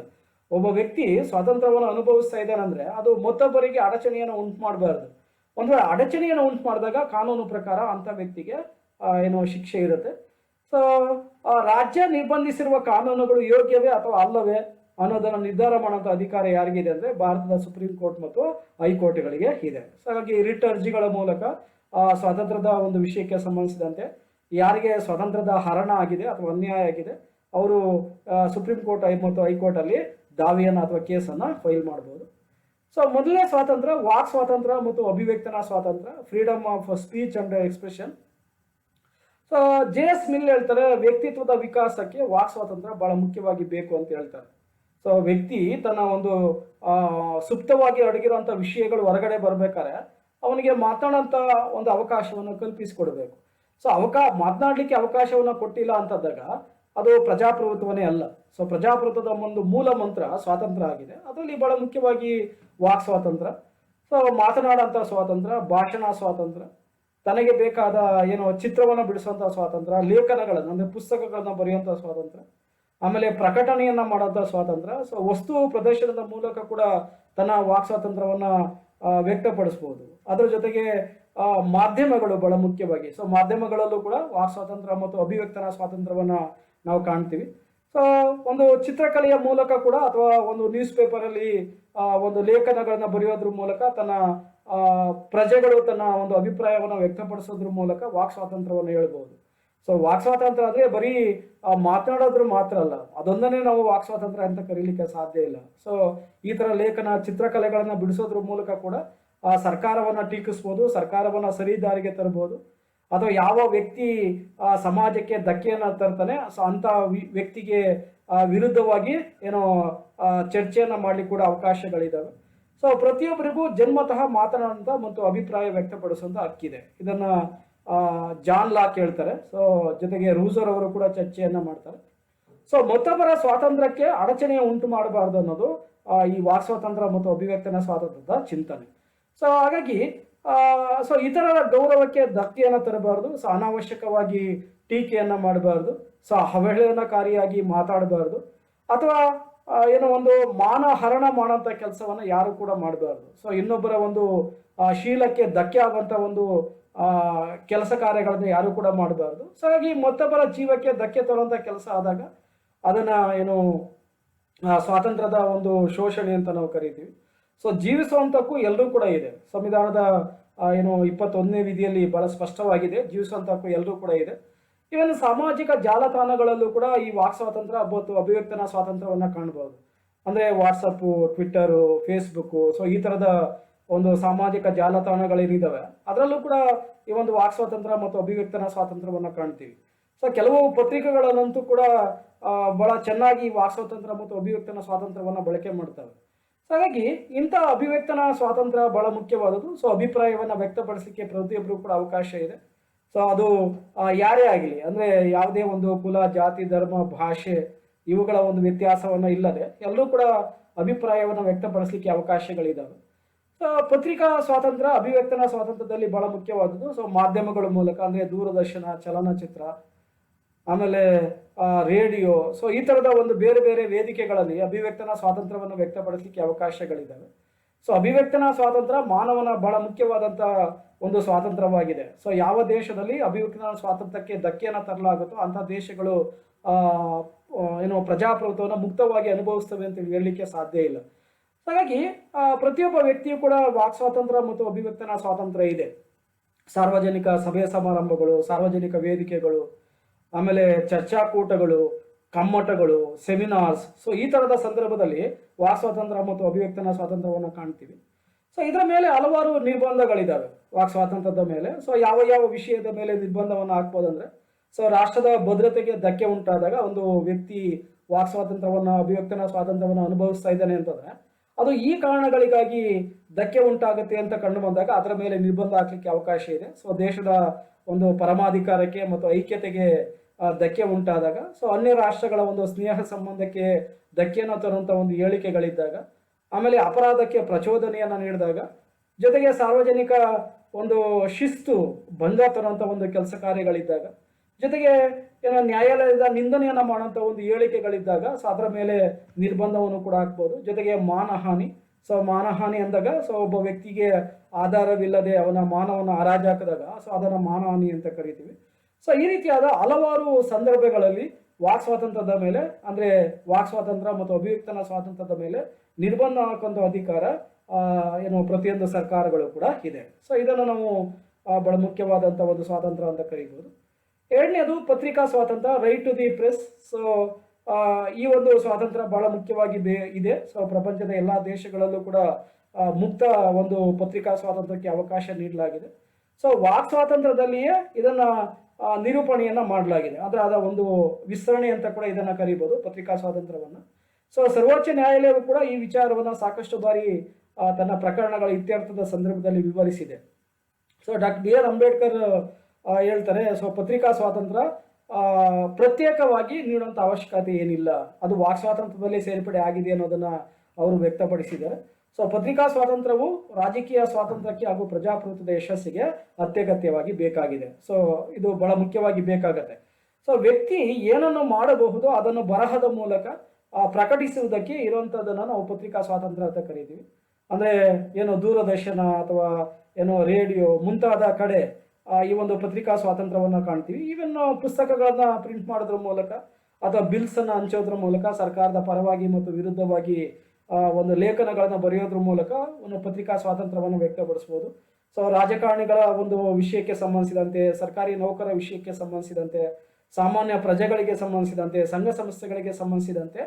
ಒಬ್ಬ ವ್ಯಕ್ತಿ ಸ್ವಾತಂತ್ರ್ಯವನ್ನು ಅನುಭವಿಸ್ತಾ ಇದ್ದಾನಂದ್ರೆ ಅದು ಮತ್ತೊಬ್ಬರಿಗೆ ಅಡಚಣೆಯನ್ನು ಉಂಟು ಮಾಡಬಾರ್ದು. ಒಂದು ವೇಳೆ ಅಡಚಣೆಯನ್ನು ಉಂಟು ಮಾಡಿದಾಗ ಕಾನೂನು ಪ್ರಕಾರ ಅಂತ ವ್ಯಕ್ತಿಗೆ ಏನೋ ಶಿಕ್ಷೆ ಇರುತ್ತೆ. ಸೊ ರಾಜ್ಯ ನಿರ್ಬಂಧಿಸಿರುವ ಕಾನೂನುಗಳು ಯೋಗ್ಯವೇ ಅಥವಾ ಅಲ್ಲವೇ ಅನ್ನೋದನ್ನು ನಿರ್ಧಾರ ಮಾಡುವಂಥ ಅಧಿಕಾರ ಯಾರಿಗಿದೆ ಅಂದ್ರೆ ಭಾರತದ ಸುಪ್ರೀಂ ಕೋರ್ಟ್ ಮತ್ತು ಹೈಕೋರ್ಟ್ಗಳಿಗೆ ಇದೆ. ಸೊ ಹಾಗಾಗಿ ರಿಟ್ ಅರ್ಜಿಗಳ ಮೂಲಕ ಸ್ವಾತಂತ್ರ್ಯದ ಒಂದು ವಿಷಯಕ್ಕೆ ಸಂಬಂಧಿಸಿದಂತೆ ಯಾರಿಗೆ ಸ್ವಾತಂತ್ರ್ಯದ ಹರಣ ಆಗಿದೆ ಅಥವಾ ಅನ್ಯಾಯ ಆಗಿದೆ ಅವರು ಸುಪ್ರೀಂ ಕೋರ್ಟ್ ಮತ್ತು ಹೈಕೋರ್ಟ್ ಅಲ್ಲಿ ದಾವೆಯನ್ನು ಅಥವಾ ಕೇಸನ್ನು ಫೈಲ್ ಮಾಡಬಹುದು. ಸೊ ಮೊದಲನೇ ಸ್ವಾತಂತ್ರ್ಯ ವಾಕ್ ಸ್ವಾತಂತ್ರ್ಯ ಮತ್ತು ಅಭಿವ್ಯಕ್ತನಾ ಸ್ವಾತಂತ್ರ್ಯ, freedom of speech and expression. So JS mill ಹೇಳ್ತಾರೆ ವ್ಯಕ್ತಿತ್ವದ ವಿಕಾಸಕ್ಕೆ ವಾಕ್ ಸ್ವಾತಂತ್ರ್ಯ ಬಹಳ ಮುಖ್ಯವಾಗಿ ಬೇಕು ಅಂತ ಹೇಳ್ತಾರೆ. ಸೊ ವ್ಯಕ್ತಿ ತನ್ನ ಒಂದು ಸುಪ್ತವಾಗಿ ಅಡಗಿರುವಂಥ ವಿಷಯಗಳು ಹೊರಗಡೆ ಬರ್ಬೇಕಾದ್ರೆ ಅವನಿಗೆ ಮಾತನಾಡೋಂಥ ಒಂದು ಅವಕಾಶವನ್ನು ಕಲ್ಪಿಸಿಕೊಡ್ಬೇಕು. ಸೊ ಮಾತನಾಡಲಿಕ್ಕೆ ಅವಕಾಶವನ್ನು ಕೊಟ್ಟಿಲ್ಲ ಅಂತಂದಾಗ ಅದು ಪ್ರಜಾಪ್ರಭುತ್ವನೇ ಅಲ್ಲ. ಸೊ ಪ್ರಜಾಪ್ರಭುತ್ವದ ಒಂದು ಮೂಲ ಮಂತ್ರ ಸ್ವಾತಂತ್ರ್ಯ ಆಗಿದೆ. ಅದರಲ್ಲಿ ಬಹಳ ಮುಖ್ಯವಾಗಿ ವಾಕ್ ಸ್ವಾತಂತ್ರ್ಯ, ಸೊ ಮಾತನಾಡುವಂಥ ಸ್ವಾತಂತ್ರ್ಯ, ಭಾಷಣ ಸ್ವಾತಂತ್ರ್ಯ, ತನಗೆ ಬೇಕಾದ ಏನೋ ಚಿತ್ರವನ್ನು ಬಿಡಿಸುವಂತಹ ಸ್ವಾತಂತ್ರ್ಯ, ಲೇಖನಗಳನ್ನು ಅಂದ್ರೆ ಪುಸ್ತಕಗಳನ್ನ ಬರೆಯುವಂಥ ಸ್ವಾತಂತ್ರ್ಯ, ಆಮೇಲೆ ಪ್ರಕಟಣೆಯನ್ನ ಮಾಡುವಂಥ ಸ್ವಾತಂತ್ರ್ಯ. ಸೊ ವಸ್ತು ಪ್ರದರ್ಶನದ ಮೂಲಕ ಕೂಡ ತನ್ನ ವಾಕ್ ಸ್ವಾತಂತ್ರ್ಯವನ್ನ ವ್ಯಕ್ತಪಡಿಸಬಹುದು. ಅದರ ಜೊತೆಗೆ ಮಾಧ್ಯಮಗಳು ಬಹಳ ಮುಖ್ಯವಾಗಿ, ಸೊ ಮಾಧ್ಯಮಗಳಲ್ಲೂ ಕೂಡ ವಾಕ್ ಸ್ವಾತಂತ್ರ್ಯ ಮತ್ತು ಅಭಿವ್ಯಕ್ತನಾ ಸ್ವಾತಂತ್ರ್ಯವನ್ನ ನಾವು ಕಾಣ್ತೀವಿ. ಸೊ ಒಂದು ಚಿತ್ರಕಲೆಯ ಮೂಲಕ ಕೂಡ ಅಥವಾ ಒಂದು ನ್ಯೂಸ್ ಪೇಪರಲ್ಲಿ ಒಂದು ಲೇಖನಗಳನ್ನ ಬರೆಯೋದ್ರ ಮೂಲಕ ತನ್ನ ಪ್ರಜೆಗಳು ತನ್ನ ಒಂದು ಅಭಿಪ್ರಾಯವನ್ನು ವ್ಯಕ್ತಪಡಿಸೋದ್ರ ಮೂಲಕ ವಾಕ್ ಸ್ವಾತಂತ್ರ್ಯವನ್ನು ಹೇಳ್ಬಹುದು. ಸೊ ವಾಕ್ ಸ್ವಾತಂತ್ರ್ಯ ಅಂದ್ರೆ ಬರೀ ಮಾತನಾಡೋದ್ರ ಮಾತ್ರ ಅಲ್ಲ, ಅದೊಂದನ್ನೇ ನಾವು ವಾಕ್ ಸ್ವಾತಂತ್ರ್ಯ ಅಂತ ಕರೀಲಿಕ್ಕೆ ಸಾಧ್ಯ ಇಲ್ಲ. ಸೊ ಈ ತರ ಲೇಖನ, ಚಿತ್ರಕಲೆಗಳನ್ನ ಬಿಡಿಸೋದ್ರ ಮೂಲಕ ಕೂಡ ಸರ್ಕಾರವನ್ನ ಟೀಕಿಸ್ಬೋದು, ಸರ್ಕಾರವನ್ನ ಸರಿ ದಾರಿಗೆ ತರಬಹುದು, ಅಥವಾ ಯಾವ ವ್ಯಕ್ತಿ ಸಮಾಜಕ್ಕೆ ಧಕ್ಕೆಯನ್ನ ತರ್ತಾನೆ ಸೊ ಅಂತ ವ್ಯಕ್ತಿಗೆ ವಿರುದ್ಧವಾಗಿ ಏನೋ ಚರ್ಚೆಯನ್ನ ಮಾಡ್ಲಿಕ್ಕೆ ಕೂಡ ಅವಕಾಶಗಳಿದಾವೆ. ಸೊ ಪ್ರತಿಯೊಬ್ಬರಿಗೂ ಜನ್ಮತಃ ಮಾತನಾಡುವಂತ ಮತ್ತು ಅಭಿಪ್ರಾಯ ವ್ಯಕ್ತಪಡಿಸುವಂತ ಹಕ್ಕಿದೆ. ಇದನ್ನ ಜಾನ್ ಲಾಕ್ ಹೇಳ್ತಾರೆ. ಸೊ ಜೊತೆಗೆ ರೂಸರ್ ಅವರು ಕೂಡ ಚರ್ಚೆಯನ್ನ ಮಾಡ್ತಾರೆ. ಸೊ ಮತ್ತೊಬ್ಬರ ಸ್ವಾತಂತ್ರ್ಯಕ್ಕೆ ಅಡಚಣೆ ಉಂಟು ಮಾಡಬಾರ್ದು ಅನ್ನೋದು ಈ ವಾಕ್ ಸ್ವಾತಂತ್ರ್ಯ ಮತ್ತು ಅಭಿವ್ಯಕ್ತನ ಸ್ವಾತಂತ್ರ್ಯದ ಚಿಂತನೆ. ಸೊ ಹಾಗಾಗಿ ಸೊ ಇತರರ ಗೌರವಕ್ಕೆ ಧಕ್ಕೆಯನ್ನ ತರಬಾರ್ದು, ಸೊ ಅನಾವಶ್ಯಕವಾಗಿ ಟೀಕೆಯನ್ನ ಮಾಡಬಾರ್ದು, ಸೊ ಅವಹೇಳನಕಾರಿಯಾಗಿ ಮಾತಾಡಬಾರ್ದು, ಅಥವಾ ಏನೋ ಒಂದು ಮಾನಹರಣ ಮಾಡೋಂಥ ಕೆಲಸವನ್ನ ಯಾರು ಕೂಡ ಮಾಡಬಾರ್ದು. ಸೊ ಇನ್ನೊಬ್ಬರ ಒಂದು ಶೀಲಕ್ಕೆ ಧಕ್ಕೆ ಆಗುವಂತ ಒಂದು ಕೆಲಸ ಕಾರ್ಯಗಳನ್ನ ಯಾರು ಕೂಡ ಮಾಡಬಾರ್ದು. ಸೊ ಹಾಗಾಗಿ ಮತ್ತೊಬ್ಬರ ಜೀವಕ್ಕೆ ಧಕ್ಕೆ ತರುವಂತ ಕೆಲಸ ಆದಾಗ ಅದನ್ನ ಏನು ಸ್ವಾತಂತ್ರ್ಯದ ಒಂದು ಶೋಷಣೆ ಅಂತ ನಾವು ಕರಿತೀವಿ. ಸೊ ಜೀವಿಸುವಂತಕ್ಕೂ ಎಲ್ಲರೂ ಕೂಡ ಇದೆ. ಸಂವಿಧಾನದ ಏನು 21ನೇ ವಿಧಿಯಲ್ಲಿ ಬಹಳ ಸ್ಪಷ್ಟವಾಗಿದೆ, ಜೀವಿಸುವಂತ ಹಕ್ಕು ಎಲ್ಲರೂ ಕೂಡ ಇದೆ. ಇವನ್ ಸಾಮಾಜಿಕ ಜಾಲತಾಣಗಳಲ್ಲೂ ಕೂಡ ಈ ವಾಕ್ ಸ್ವಾತಂತ್ರ್ಯ ಮತ್ತು ಅಭಿವ್ಯಕ್ತನ ಸ್ವಾತಂತ್ರ್ಯವನ್ನ ಕಾಣಬಹುದು. ಅಂದ್ರೆ ವಾಟ್ಸಪ್, ಟ್ವಿಟ್ಟರ್, ಫೇಸ್ಬುಕ್, ಸೊ ಈ ತರದ ಒಂದು ಸಾಮಾಜಿಕ ಜಾಲತಾಣಗಳೇನಿದಾವೆ ಅದರಲ್ಲೂ ಕೂಡ ಈ ಒಂದು ವಾಕ್ ಸ್ವಾತಂತ್ರ್ಯ ಮತ್ತು ಅಭಿವ್ಯಕ್ತನ ಸ್ವಾತಂತ್ರ್ಯವನ್ನ ಕಾಣ್ತೀವಿ. ಸೊ ಕೆಲವು ಪತ್ರಿಕೆಗಳಲ್ಲಂತೂ ಕೂಡ ಬಹಳ ಚೆನ್ನಾಗಿ ವಾಕ್ ಸ್ವಾತಂತ್ರ್ಯ ಮತ್ತು ಅಭಿವ್ಯಕ್ತನ ಸ್ವಾತಂತ್ರ್ಯವನ್ನ ಬಳಕೆ ಮಾಡ್ತವೆ. ಹಾಗಾಗಿ ಇಂಥ ಅಭಿವ್ಯಕ್ತನ ಸ್ವಾತಂತ್ರ್ಯ ಬಹಳ ಮುಖ್ಯವಾದದ್ದು. ಸೊ ಅಭಿಪ್ರಾಯವನ್ನ ವ್ಯಕ್ತಪಡಿಸಲಿಕ್ಕೆ ಪ್ರತಿಯೊಬ್ಬರು ಕೂಡ ಅವಕಾಶ ಇದೆ. ಸೊ ಅದು ಯಾರೇ ಆಗಲಿ, ಅಂದ್ರೆ ಯಾವುದೇ ಒಂದು ಕುಲ, ಜಾತಿ, ಧರ್ಮ, ಭಾಷೆ ಇವುಗಳ ಒಂದು ವ್ಯತ್ಯಾಸವನ್ನ ಇಲ್ಲದೆ ಎಲ್ಲರೂ ಕೂಡ ಅಭಿಪ್ರಾಯವನ್ನ ವ್ಯಕ್ತಪಡಿಸಲಿಕ್ಕೆ ಅವಕಾಶಗಳಿದಾವೆ. ಸೊ ಪತ್ರಿಕಾ ಸ್ವಾತಂತ್ರ್ಯ ಅಭಿವ್ಯಕ್ತನ ಸ್ವಾತಂತ್ರ್ಯದಲ್ಲಿ ಬಹಳ ಮುಖ್ಯವಾದದ್ದು. ಸೊ ಮಾಧ್ಯಮಗಳ ಮೂಲಕ ಅಂದ್ರೆ ದೂರದರ್ಶನ, ಚಲನಚಿತ್ರ, ಆಮೇಲೆ ರೇಡಿಯೋ, ಸೊ ಈ ತರದ ಒಂದು ಬೇರೆ ಬೇರೆ ವೇದಿಕೆಗಳಲ್ಲಿ ಅಭಿವ್ಯಕ್ತನ ಸ್ವಾತಂತ್ರ್ಯವನ್ನು ವ್ಯಕ್ತಪಡಿಸಲಿಕ್ಕೆ ಅವಕಾಶಗಳಿದ್ದಾವೆ. ಸೊ ಅಭಿವ್ಯಕ್ತನ ಸ್ವಾತಂತ್ರ್ಯ ಮಾನವನ ಬಹಳ ಮುಖ್ಯವಾದಂತ ಒಂದು ಸ್ವಾತಂತ್ರ್ಯವಾಗಿದೆ. ಸೊ ಯಾವ ದೇಶದಲ್ಲಿ ಅಭಿವ್ಯಕ್ತನ ಸ್ವಾತಂತ್ರ್ಯಕ್ಕೆ ಧಕ್ಕೆಯನ್ನು ತರಲಾಗುತ್ತೋ ಅಂತ ದೇಶಗಳು ಏನು ಪ್ರಜಾಪ್ರಭುತ್ವವನ್ನು ಮುಕ್ತವಾಗಿ ಅನುಭವಿಸ್ತವೆ ಅಂತ ಹೇಳಲಿಕ್ಕೆ ಸಾಧ್ಯ ಇಲ್ಲ. ಹಾಗಾಗಿ ಪ್ರತಿಯೊಬ್ಬ ವ್ಯಕ್ತಿಯು ಕೂಡ ವಾಕ್ ಸ್ವಾತಂತ್ರ್ಯ ಮತ್ತು ಅಭಿವ್ಯಕ್ತನ ಸ್ವಾತಂತ್ರ್ಯ ಇದೆ. ಸಾರ್ವಜನಿಕ ಸಭೆ ಸಮಾರಂಭಗಳು, ಸಾರ್ವಜನಿಕ ವೇದಿಕೆಗಳು, ಆಮೇಲೆ ಚರ್ಚಾಕೂಟಗಳು, ಕಮ್ಮಟಗಳು, ಸೆಮಿನಾರ್ಸ್, ಸೊ ಈ ತರದ ಸಂದರ್ಭದಲ್ಲಿ ವಾಕ್ ಸ್ವಾತಂತ್ರ್ಯ ಮತ್ತು ಅಭಿವ್ಯಕ್ತನ ಸ್ವಾತಂತ್ರ್ಯವನ್ನು ಕಾಣ್ತೀವಿ. ಸೊ ಇದರ ಮೇಲೆ ಹಲವಾರು ನಿರ್ಬಂಧಗಳಿದ್ದಾವೆ ವಾಕ್ ಸ್ವಾತಂತ್ರ್ಯದ ಮೇಲೆ. ಸೊ ಯಾವ ಯಾವ ವಿಷಯದ ಮೇಲೆ ನಿರ್ಬಂಧವನ್ನು ಹಾಕ್ಬೋದಂದ್ರೆ, ಸೊ ರಾಷ್ಟ್ರದ ಭದ್ರತೆಗೆ ಧಕ್ಕೆ ಉಂಟಾದಾಗ ಒಂದು ವ್ಯಕ್ತಿ ವಾಕ್ ಸ್ವಾತಂತ್ರ್ಯವನ್ನ, ಅಭಿವ್ಯಕ್ತನ ಸ್ವಾತಂತ್ರ್ಯವನ್ನು ಅನುಭವಿಸ್ತಾ ಇದ್ದಾನೆ ಅಂತಂದ್ರೆ ಅದು ಈ ಕಾರಣಗಳಿಗಾಗಿ ಧಕ್ಕೆ ಉಂಟಾಗುತ್ತೆ ಅಂತ ಕಂಡು ಬಂದಾಗ ಅದರ ಮೇಲೆ ನಿರ್ಬಂಧ ಹಾಕ್ಲಿಕ್ಕೆ ಅವಕಾಶ ಇದೆ. ಸೊ ದೇಶದ ಒಂದು ಪರಮಾಧಿಕಾರಕ್ಕೆ ಮತ್ತು ಐಕ್ಯತೆಗೆ ಧಕ್ಕೆ ಉಂಟಾದಾಗ, ಸೊ ಅನ್ಯ ರಾಷ್ಟ್ರಗಳ ಒಂದು ಸ್ನೇಹ ಸಂಬಂಧಕ್ಕೆ ಧಕ್ಕೆಯನ್ನು ತರುವಂತ ಒಂದು ಹೇಳಿಕೆಗಳಿದ್ದಾಗ, ಆಮೇಲೆ ಅಪರಾಧಕ್ಕೆ ಪ್ರಚೋದನೆಯನ್ನ ನೀಡಿದಾಗ, ಜೊತೆಗೆ ಸಾರ್ವಜನಿಕ ಒಂದು ಶಿಸ್ತು ಭಂಗ ತರುವಂತ ಒಂದು ಕೆಲಸ ಕಾರ್ಯಗಳಿದ್ದಾಗ, ಜೊತೆಗೆ ಏನೋ ನ್ಯಾಯಾಲಯದ ನಿಂದನೆಯನ್ನ ಮಾಡುವಂತ ಒಂದು ಹೇಳಿಕೆಗಳಿದ್ದಾಗ, ಸೊ ಅದರ ಮೇಲೆ ನಿರ್ಬಂಧವನ್ನು ಕೂಡ ಹಾಕ್ಬೋದು. ಜೊತೆಗೆ ಮಾನಹಾನಿ, ಸೊ ಮಾನಹಾನಿ ಅಂದಾಗ ಸೊ ಒಬ್ಬ ವ್ಯಕ್ತಿಗೆ ಆಧಾರವಿಲ್ಲದೆ ಅವನ ಮಾನವನ್ನ ಹರಾಜಾಕಿದಾಗ ಸೊ ಅದನ್ನ ಮಾನಹಾನಿ ಅಂತ ಕರಿತೀವಿ. ಸೊ ಈ ರೀತಿಯಾದ ಹಲವಾರು ಸಂದರ್ಭಗಳಲ್ಲಿ ವಾಕ್ ಸ್ವಾತಂತ್ರ್ಯದ ಮೇಲೆ, ಅಂದ್ರೆ ವಾಕ್ ಸ್ವಾತಂತ್ರ್ಯ ಮತ್ತು ಅಭಿವ್ಯಕ್ತನ ಸ್ವಾತಂತ್ರ್ಯದ ಮೇಲೆ ನಿರ್ಬಂಧ ಹಾಕುವಂತ ಅಧಿಕಾರ ಏನು ಪ್ರತಿಯೊಂದು ಸರ್ಕಾರಗಳು ಕೂಡ ಇದೆ. ಸೊ ಇದನ್ನು ನಾವು ಬಹಳ ಮುಖ್ಯವಾದಂತ ಒಂದು ಸ್ವಾತಂತ್ರ್ಯ ಅಂತ ಕರೀಬಹುದು. ಎರಡನೇದು ಪತ್ರಿಕಾ ಸ್ವಾತಂತ್ರ್ಯ, right to the press. So ಈ ಒಂದು ಸ್ವಾತಂತ್ರ್ಯ ಬಹಳ ಮುಖ್ಯವಾಗಿ ಇದೆ. ಸೊ ಪ್ರಪಂಚದ ಎಲ್ಲಾ ದೇಶಗಳಲ್ಲೂ ಕೂಡ ಮುಕ್ತ ಒಂದು ಪತ್ರಿಕಾ ಸ್ವಾತಂತ್ರ್ಯಕ್ಕೆ ಅವಕಾಶ ನೀಡಲಾಗಿದೆ. ಸೊ ವಾಕ್ ಸ್ವಾತಂತ್ರ್ಯದಲ್ಲಿಯೇ ಇದನ್ನ ನಿರೂಪಣೆಯನ್ನ ಮಾಡಲಾಗಿದೆ. ಅಂದ್ರೆ ಅದರ ಒಂದು ವಿಸ್ತರಣೆ ಅಂತ ಕೂಡ ಇದನ್ನ ಕರೀಬಹುದು ಪತ್ರಿಕಾ ಸ್ವಾತಂತ್ರ್ಯವನ್ನ. ಸೊ ಸರ್ವೋಚ್ಚ ನ್ಯಾಯಾಲಯವು ಕೂಡ ಈ ವಿಚಾರವನ್ನ ಸಾಕಷ್ಟು ಬಾರಿ ತನ್ನ ಪ್ರಕರಣಗಳ ಇತ್ಯರ್ಥದ ಸಂದರ್ಭದಲ್ಲಿ ವಿವರಿಸಿದೆ. So doctor B R Ambedkar ಹೇಳ್ತಾರೆ, ಸೊ ಪತ್ರಿಕಾ ಸ್ವಾತಂತ್ರ್ಯ ಪ್ರತ್ಯೇಕವಾಗಿ ನೀಡುವಂತ ಅವಶ್ಯಕತೆ ಏನಿಲ್ಲ, ಅದು ವಾಕ್ ಸ್ವಾತಂತ್ರ್ಯದಲ್ಲಿ ಸೇರ್ಪಡೆ ಆಗಿದೆ ಅನ್ನೋದನ್ನ ಅವರು ವ್ಯಕ್ತಪಡಿಸಿದ್ದಾರೆ. ಸೊ ಪತ್ರಿಕಾ ಸ್ವಾತಂತ್ರ್ಯವು ರಾಜಕೀಯ ಸ್ವಾತಂತ್ರ್ಯಕ್ಕೆ ಹಾಗೂ ಪ್ರಜಾಪ್ರಭುತ್ವದ ಯಶಸ್ಸಿಗೆ ಅತ್ಯಗತ್ಯವಾಗಿ ಬೇಕಾಗಿದೆ. ಸೊ ಇದು ಬಹಳ ಮುಖ್ಯವಾಗಿ ಬೇಕಾಗತ್ತೆ. ಸೊ ವ್ಯಕ್ತಿ ಏನನ್ನು ಮಾಡಬಹುದು ಅದನ್ನು ಬರಹದ ಮೂಲಕ ಪ್ರಕಟಿಸುವುದಕ್ಕೆ ಇರುವಂತದನ್ನ ನಾವು ಪತ್ರಿಕಾ ಸ್ವಾತಂತ್ರ್ಯ ಅಂತ ಕರೀತೀವಿ. ಅಂದ್ರೆ ಏನು ದೂರದರ್ಶನ ಅಥವಾ ಏನೋ ರೇಡಿಯೋ ಮುಂತಾದ ಕಡೆ ಈ ಒಂದು ಪತ್ರಿಕಾ ಸ್ವಾತಂತ್ರ್ಯವನ್ನ ಕಾಣ್ತೀವಿ. ಈವನ್ ಪುಸ್ತಕಗಳನ್ನ ಪ್ರಿಂಟ್ ಮಾಡೋದ್ರ ಮೂಲಕ ಅಥವಾ ಬಿಲ್ಸ್ ಅನ್ನ ಹಂಚೋದ್ರ ಮೂಲಕ ಸರ್ಕಾರದ ಪರವಾಗಿ ಮತ್ತು ವಿರುದ್ಧವಾಗಿ ಒಂದು ಲೇಖನಗಳನ್ನು ಬರೆಯೋದ್ರ ಮೂಲಕ ಒಂದು ಪತ್ರಿಕಾ ಸ್ವಾತಂತ್ರ್ಯವನ್ನು ವ್ಯಕ್ತಪಡಿಸ್ಬೋದು. ಸೊ ರಾಜಕಾರಣಿಗಳ ಒಂದು ವಿಷಯಕ್ಕೆ ಸಂಬಂಧಿಸಿದಂತೆ, ಸರ್ಕಾರಿ ನೌಕರ ವಿಷಯಕ್ಕೆ ಸಂಬಂಧಿಸಿದಂತೆ, ಸಾಮಾನ್ಯ ಪ್ರಜೆಗಳಿಗೆ ಸಂಬಂಧಿಸಿದಂತೆ, ಸಂಘ ಸಂಸ್ಥೆಗಳಿಗೆ ಸಂಬಂಧಿಸಿದಂತೆ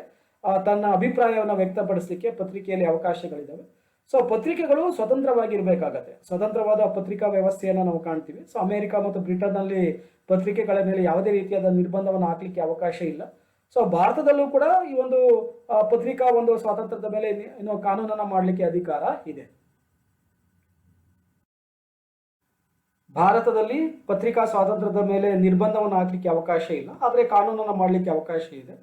ತನ್ನ ಅಭಿಪ್ರಾಯವನ್ನು ವ್ಯಕ್ತಪಡಿಸಲಿಕ್ಕೆ ಪತ್ರಿಕೆಯಲ್ಲಿ ಅವಕಾಶಗಳಿದ್ದಾವೆ. ಸೊ ಪತ್ರಿಕೆಗಳು ಸ್ವತಂತ್ರವಾಗಿರ್ಬೇಕಾಗತ್ತೆ. ಸ್ವತಂತ್ರವಾದ ಪತ್ರಿಕಾ ವ್ಯವಸ್ಥೆಯನ್ನು ನಾವು ಕಾಣ್ತೀವಿ. ಸೊ ಅಮೆರಿಕ ಮತ್ತು ಬ್ರಿಟನ್ನಲ್ಲಿ ಪತ್ರಿಕೆಗಳ ಮೇಲೆ ಯಾವುದೇ ರೀತಿಯಾದ ನಿರ್ಬಂಧವನ್ನು ಹಾಕಲಿಕ್ಕೆ ಅವಕಾಶ ಇಲ್ಲ. ಸೊ ಭಾರತದಲ್ಲೂ ಕೂಡ ಈ ಒಂದು ಪತ್ರಿಕಾ ಒಂದು ಸ್ವಾತಂತ್ರ್ಯದ ಮೇಲೆ ಇನ್ನು ಕಾನೂನನ್ನು ಮಾಡಲಿಕ್ಕೆ ಅಧಿಕಾರ ಇದೆ. ಭಾರತದಲ್ಲಿ ಪತ್ರಿಕಾ ಸ್ವಾತಂತ್ರ್ಯದ ಮೇಲೆ ನಿರ್ಬಂಧವನ್ನು ಹಾಕಲಿಕ್ಕೆ ಅವಕಾಶ ಇಲ್ಲ, ಆದರೆ ಕಾನೂನನ್ನು ಮಾಡಲಿಕ್ಕೆ ಅವಕಾಶ ಇದೆ.